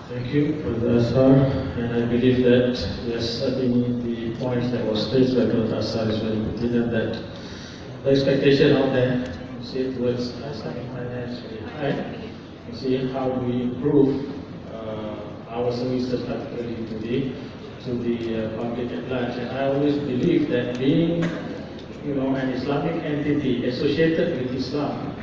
[SPEAKER 6] Thank you for the answer, and I believe that, yes, I think the points that was raised by Dr. Asar is very pertinent, that the expectation out there, see, towards Islamic finance very high. See how do we improve our services, particularly to the public at large. And I always believe that being, an Islamic entity associated with Islam,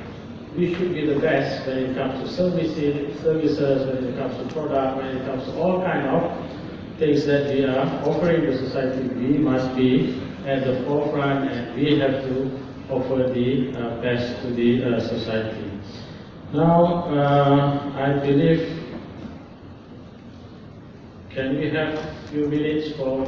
[SPEAKER 6] we should be the best when it comes to services, when it comes to product, when it comes to all kind of things that we are offering the society. We must be at the forefront, and we have to offer the best to the society. Now, I believe, can we have a few minutes for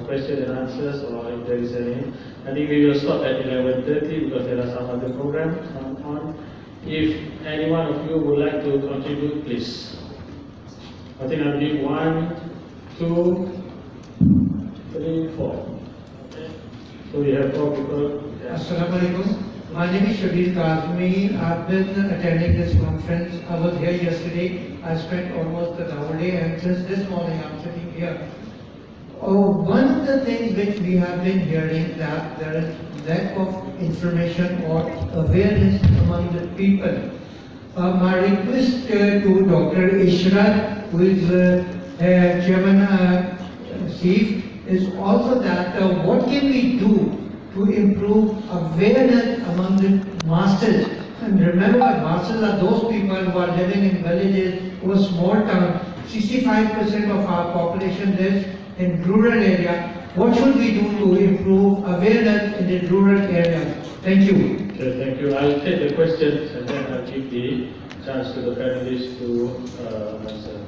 [SPEAKER 6] questions and answers, or if there is any? I think we will stop at 11:30 because there are some other programs on. If any one of you would like to contribute, please. I think I'll give 1, 2, 3, 4. Okay. So we have 4 people.
[SPEAKER 12] Assalamu alaikum. My name is Shabir Kazmi. I've been attending this conference. I was here yesterday. I spent almost the whole day, and since this morning I'm sitting here. One of the things which we have been hearing, that there is lack of information or awareness among the people. My request to Dr. Ishrat, who is Chairman Chief, is also that what can we do to improve awareness among the masses. And remember, masses are those people who are living in villages or small towns. 65% of our population lives in rural area. What should we do to improve awareness in the rural areas? Thank you.
[SPEAKER 6] Okay, thank you. I'll take the questions and then I'll give the chance to the panelists to answer.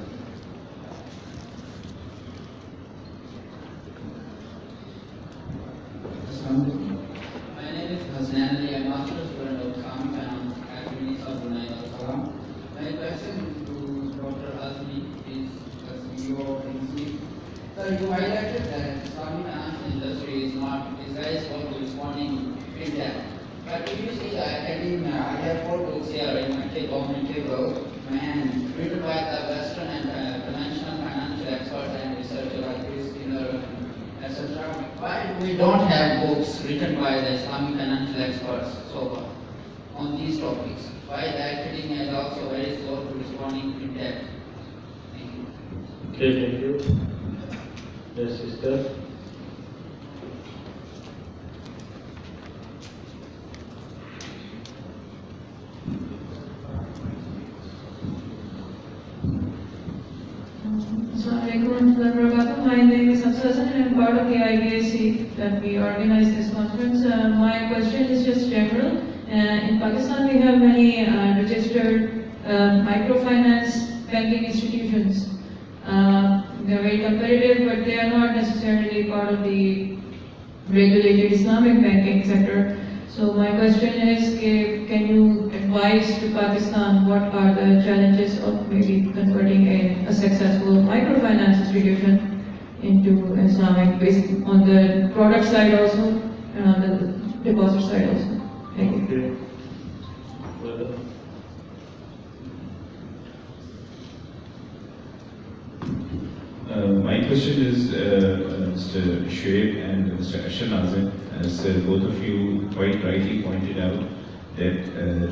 [SPEAKER 13] My name is Hassan Ali. I'm a master student of Islamic Finance Academy of Brunei Al Salam. My question to Dr. Azmi is the CEO of INSEAD. Sir, you highlighted that Islamic finance industry is not precise for responding in depth. But if you see the academia, I have 4 books here in my table, and written by the Western and conventional financial experts and researchers like this, etc. Why we don't have books written by the Islamic financial experts so far on these topics? Why the academia is also very slow to responding in depth? Thank you.
[SPEAKER 6] Okay, thank you. Yes, sister.
[SPEAKER 14] My name is Hafsa and I'm part of the IBAC that we organized this conference. My question is just general. In Pakistan, we have many registered microfinance banking institutions. They are very competitive, but they are not necessarily part of the regulated Islamic banking sector. So my question is, can you advise to Pakistan what are the challenges of maybe converting a successful microfinance institution into Islamic, based on the product side also and on the deposit side also? Thank you.
[SPEAKER 15] My question is Mr. Shoaib and Mr. Ashanazen, as both of you quite rightly pointed out, that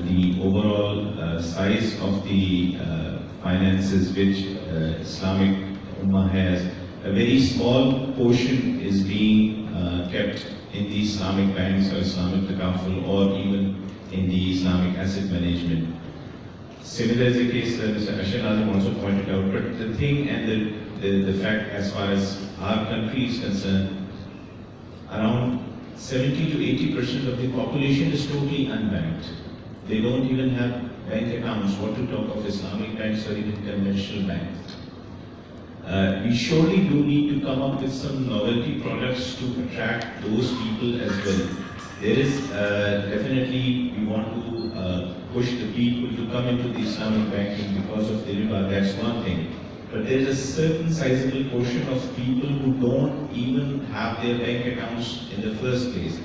[SPEAKER 15] the overall size of the finances which Islamic Ummah has a very small portion is being kept in the Islamic banks or Islamic takaful or even in the Islamic asset management. Similar is the case that Mr. Ashar also pointed out, but the thing and the fact as far as our country is concerned, around 70 to 80% of the population is totally unbanked. They don't even have bank accounts, what to talk of Islamic banks or even conventional banks. We surely do need to come up with some novelty products to attract those people as well. There is definitely, we want to push the people to come into the Islamic banking because of the riba, that's one thing. But there is a certain sizable portion of people who don't even have their bank accounts in the first place.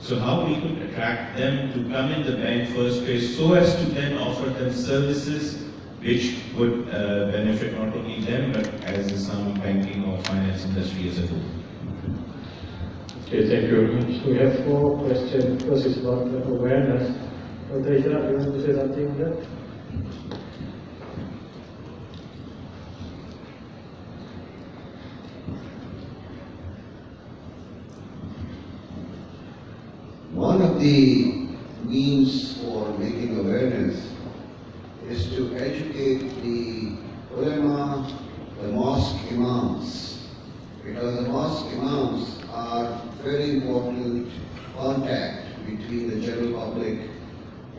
[SPEAKER 15] So how we could attract them to come in the bank first place so as to then offer them services which would benefit not only them but as Islamic banking or finance industry as a whole.
[SPEAKER 6] Okay, thank you very much. We have 4 questions. First is about awareness. Dr. Ishraf, you want to say something on that?
[SPEAKER 16] One of the means for making awareness is to educate the ulama, the mosque imams, because the mosque imams are very important contact between the general public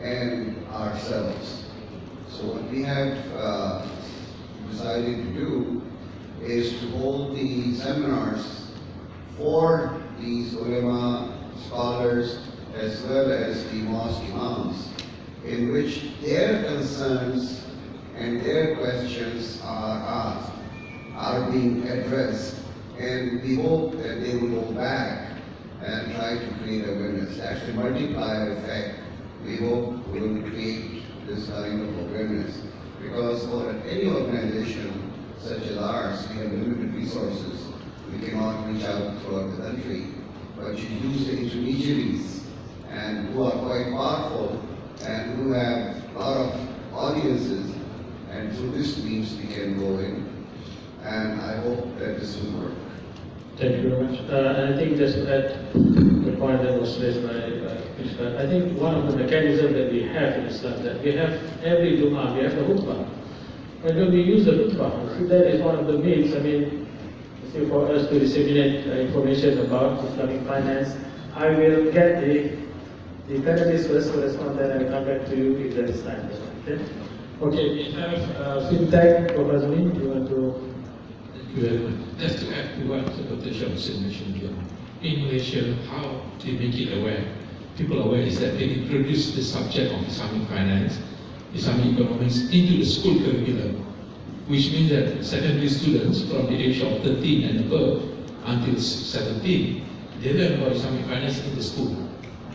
[SPEAKER 16] and ourselves. So what we have decided to do is to hold the seminars for these ulama, scholars, as well as the mosque imams, in which their concerns and their questions are asked, are being addressed, and we hope that they will go back and try to create awareness. That's the multiplier effect. We hope we will create this kind of awareness, because for any organization such as ours, we have limited resources. We cannot reach out throughout the country, but you use the intermediaries and who are quite powerful and who have a lot of audiences, and through this means we can go in, and I hope that this will work.
[SPEAKER 6] Thank you very much. And I think just to add the point that was raised by Ishaq, I think one of the mechanisms that we have in Islam, that we have every Jummah, we have the khutbah. And when we use the khutbah, see, that is one of the means, I mean, for us to disseminate information about Islamic finance. I will get the panelists first to respond, then I will come back to you if there is time. Okay, okay, we have FinTech, Professor Lee, do you want to?
[SPEAKER 7] Thank you very much. Just to add to what Dr. Shamsin mentioned here, in Malaysia, how they make it aware, people aware, is that they introduce the subject of Islamic finance, Islamic economics into the school curriculum, which means that secondary students from the age of 13 and above until 17, they learn about Islamic finance in the school.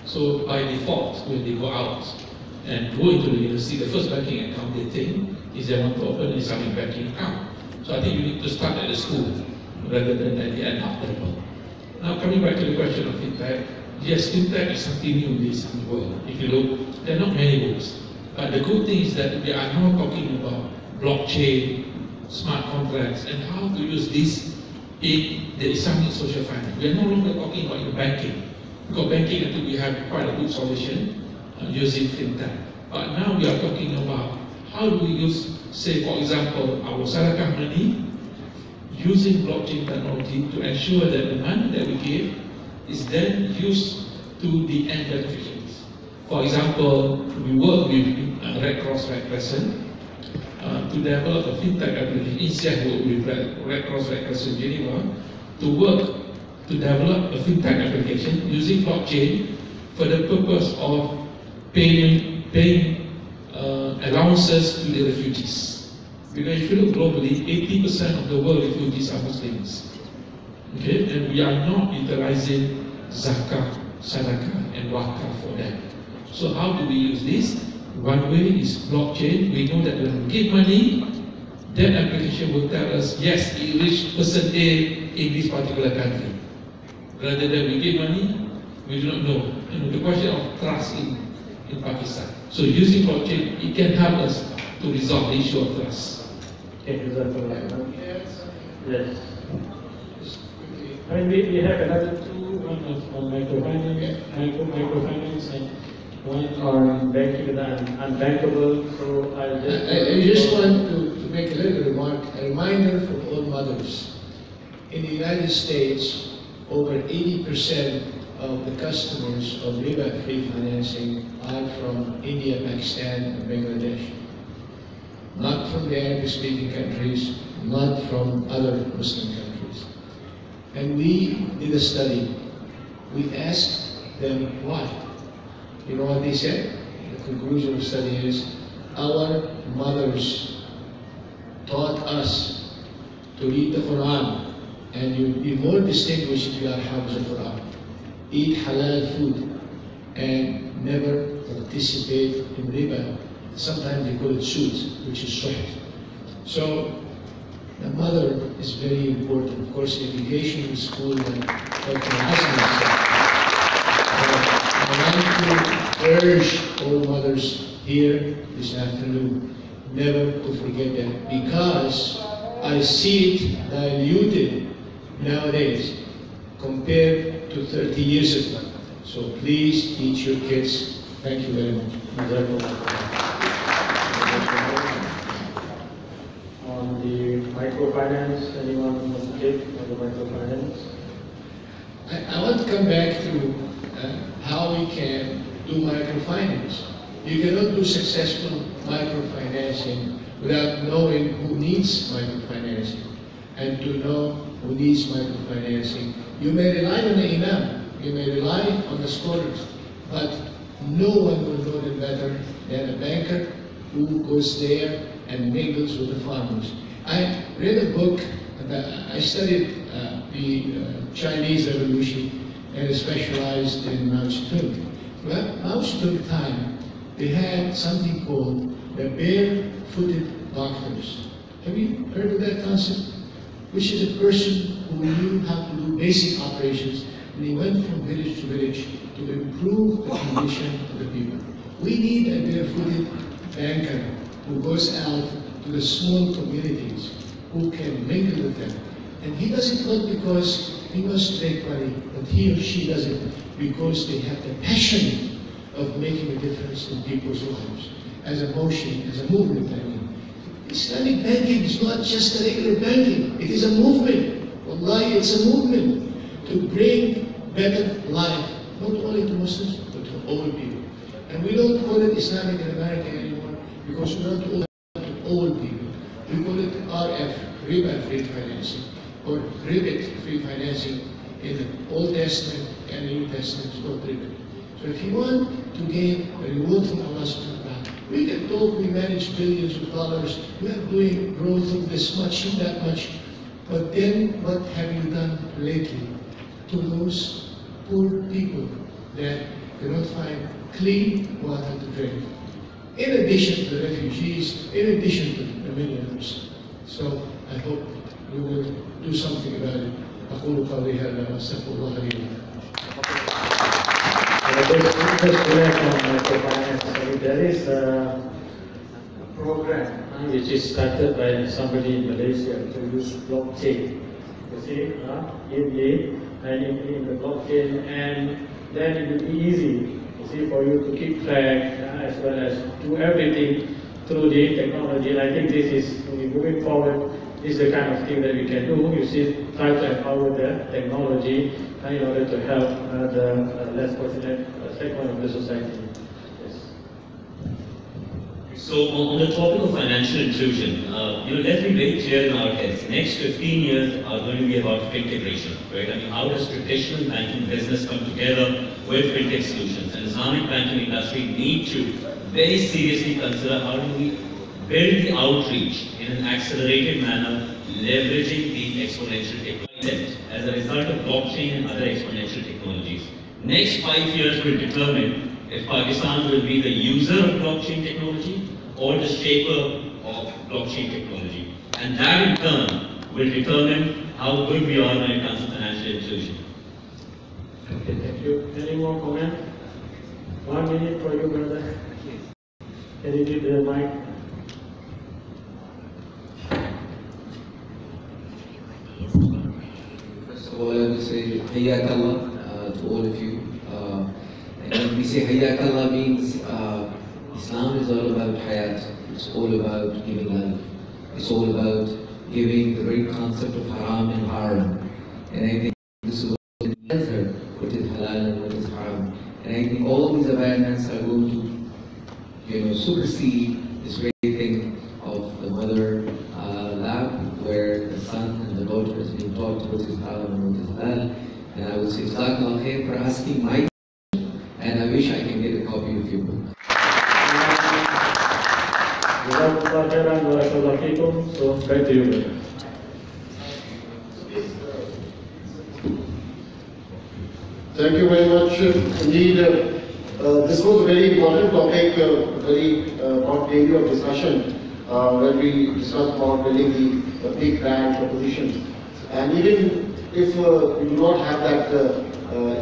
[SPEAKER 7] So by default, when they go out and go into the university, the first banking account they take is they want to open an Islamic banking account. So I think you need to start at the school rather than at the end of level. Now coming back to the question of fintech, yes, fintech is something new in the Islamic world. If you look, there are not many books. But the good thing is that we are now talking about blockchain, smart contracts, and how to use this in the Islamic social finance. We are no longer talking about in banking. Because banking, I think we have quite a good solution using fintech. But now we are talking about how do we use, say for example, our sadaqah money, using blockchain technology to ensure that the money that we give is then used to the end beneficiaries. For example, we work with Red Cross, Red Crescent to develop a fintech application, INSEAD work with Red Cross, Red Crescent Geneva, to work to develop a fintech application using blockchain for the purpose of paying allowances to the refugees. Because if you look globally, 80% of the world refugees are Muslims. Okay, and we are not utilizing zakah, sadaqah, and wakaf for them. So how do we use this? One way is blockchain. We know that when we give money, that application will tell us, yes, it reached person A in this particular country. Rather than we give money, we do not know. The question of trust in Pakistan. So using blockchain, it can help us to resolve the issue of trust.
[SPEAKER 6] Thank you, sir. Yes. I mean, we have another two, one on microfinance and one on banking and unbankable. So
[SPEAKER 9] I just want to make a little remark, a reminder for all mothers. In the United States, over 80% of the customers of riba-free financing are from India, Pakistan, and Bangladesh. Not from the Arabic-speaking countries, not from other Muslim countries. And we did a study. We asked them why. You know what they said? The conclusion of the study is, our mothers taught us to read the Quran, and you'll be more distinguished if you are Hafiz al-Quran. Eat halal food, and never participate in riba. Sometimes they call it shoot, which is suht. So the mother is very important. Of course, education in school, and Dr. Hassan said. I want to urge all mothers here this afternoon never to forget that, because I see it diluted nowadays compared to 30 years ago. So please teach your kids. Thank you very much.
[SPEAKER 6] On the microfinance, anyone want to take on the microfinance?
[SPEAKER 9] I want to come back to how we can do microfinance. You cannot do successful microfinancing without knowing who needs microfinancing. And to know who needs microfinancing, you may rely on the imam, you may rely on the scholars, but no one will know them better than a banker who goes there and mingles with the farmers. I read a book, I studied the Chinese Revolution and specialized in Mao Zedong. Well, Mao Zedong time, they had something called the barefooted doctors. Have you heard of that concept? Which is a person who knew how to do basic operations, and he went from village to village to improve the condition of the people. We need a barefooted banker who goes out to the small communities, who can mingle with them. And he does it not because he must make money, but he or she does it because they have the passion of making a difference in people's lives, as a motion, as a movement, I mean. Islamic banking is not just a regular banking, it is a movement. Wallahi, it's a movement to bring better life, not only to Muslims, but to all people. And we don't call it Islamic and American anymore, because we don't call it to all people. We call it RF, riba-free financing, or ribbit-free financing in the Old Testament and the New Testament is called ribbit. So if you want to gain a reward from Allah subhanahu wa ta'ala, we can talk, we manage billions of dollars, we are doing growth of this much and that much, but then what have you done lately to those poor people that cannot find clean water to drink? In addition to the refugees, in addition to the many others. So I hope we will do something about it. أقول قولي هذا وأستغفر الله لي ولكم.
[SPEAKER 6] There is a program which is started by somebody in Malaysia to use blockchain. You see, in the blockchain, and then it will be easy, you see, for you to keep track as well as do everything through the technology. And I think this is, moving forward, this is the kind of thing that we can do. You see, try to empower the technology in order to help the less fortunate segment of the society. Yes.
[SPEAKER 11] So on the topic of financial inclusion, let's be very clear in our heads. Next 15 years are going to be about integration, right? I mean, how does traditional banking business come together with fintech solutions? And Islamic banking industry need to very seriously consider how do we build the outreach in an accelerated manner, leveraging these exponential technologies as a result of blockchain and other exponential technologies. Next 5 years will determine if Pakistan will be the user of blockchain technology or the shaper of blockchain technology. And that in turn will determine how good we are when it comes to financial inclusion.
[SPEAKER 6] Okay, thank you. Any more comment? 1 minute for you, brother. Can you give the mic?
[SPEAKER 17] of all, I will say Hayyak Allah to all of you. And when we say Hayyak Allah means Islam is all about Hayat. It's all about giving life. It's all about giving the very concept of haram and haram. And I think this is what tells her what is halal and what is haram. And I think all these awareness are going to, supersede this very thing of the mother lab, where the son and the daughter is being taught what is haram and what is halal. And I would say Jazakallah khair for asking my question, and I wish I can get a copy of your book.
[SPEAKER 6] So back to you, brother.
[SPEAKER 2] Thank you very much. Indeed, this was a very important topic, very important area of discussion when we discussed about building the big brand proposition. And even if we do not have that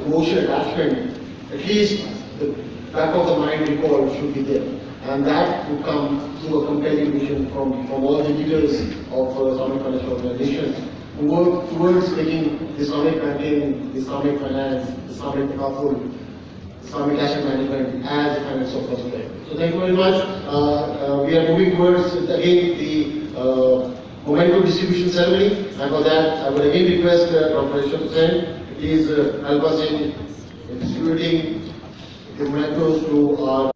[SPEAKER 2] emotional attachment, at least the back of the mind recall should be there. And that would come through a compelling vision from all the leaders of Islamic financial organizations who work towards making Islamic banking, Islamic finance, Islamic takaful, Islamic asset management as a financial prospect. So thank you very much. We are moving towards again the momentum distribution ceremony, and for that I would again request Dr. Ishaq Hussain to please help us in distributing the mementos to our.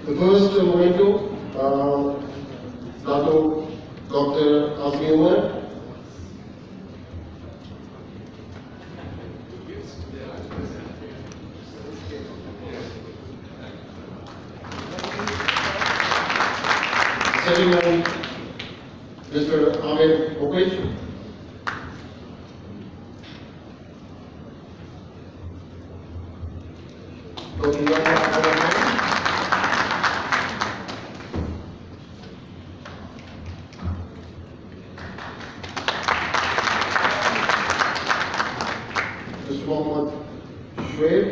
[SPEAKER 2] The first memento, Dr. Azmi Umar. Second one, Mr. Ahmed Okij. Mr. Mohammed Shoaib.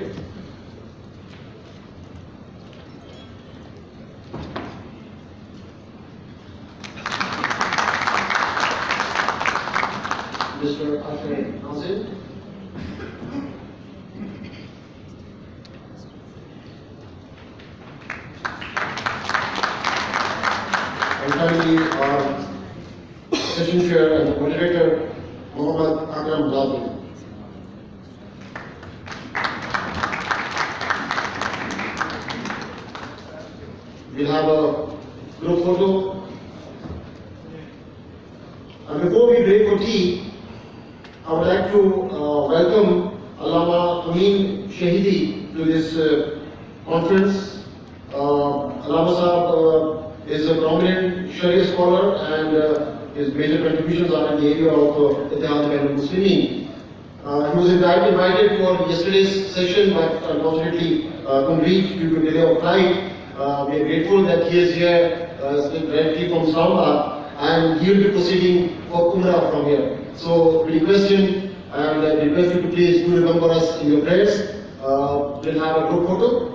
[SPEAKER 2] Mr. Ashraf Nazir. And finally, our session chair and moderator, Mohammad Akram Zabi. We'll have a group photo. And before we break for tea, I would like to welcome Allama Amin Shahidi to this conference. Allama Sahab is a prominent Sharia scholar, and his major contributions are in the area of Ittihad al-Muslimin. He was invited for yesterday's session, but unfortunately couldn't reach due to delay of flight. We are grateful that he is here directly from Islamabad, and he will be proceeding for Umrah from here. So we request him and we request you to please do remember us in your prayers. We'll have a group photo.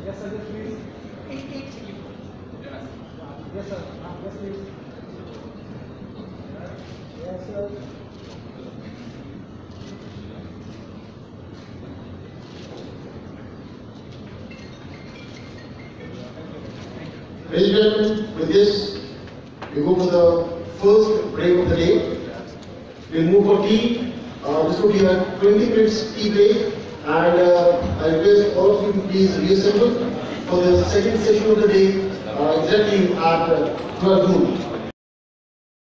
[SPEAKER 18] Yes, sir, please. Yes, sir. Yes, please. Yes, sir.
[SPEAKER 2] Ladies and gentlemen, with this, we go for the first break of the day. We'll move for tea. This will be a 20 minutes tea break, and I request all of you to please reassemble for the second session of the day, exactly at 12 noon.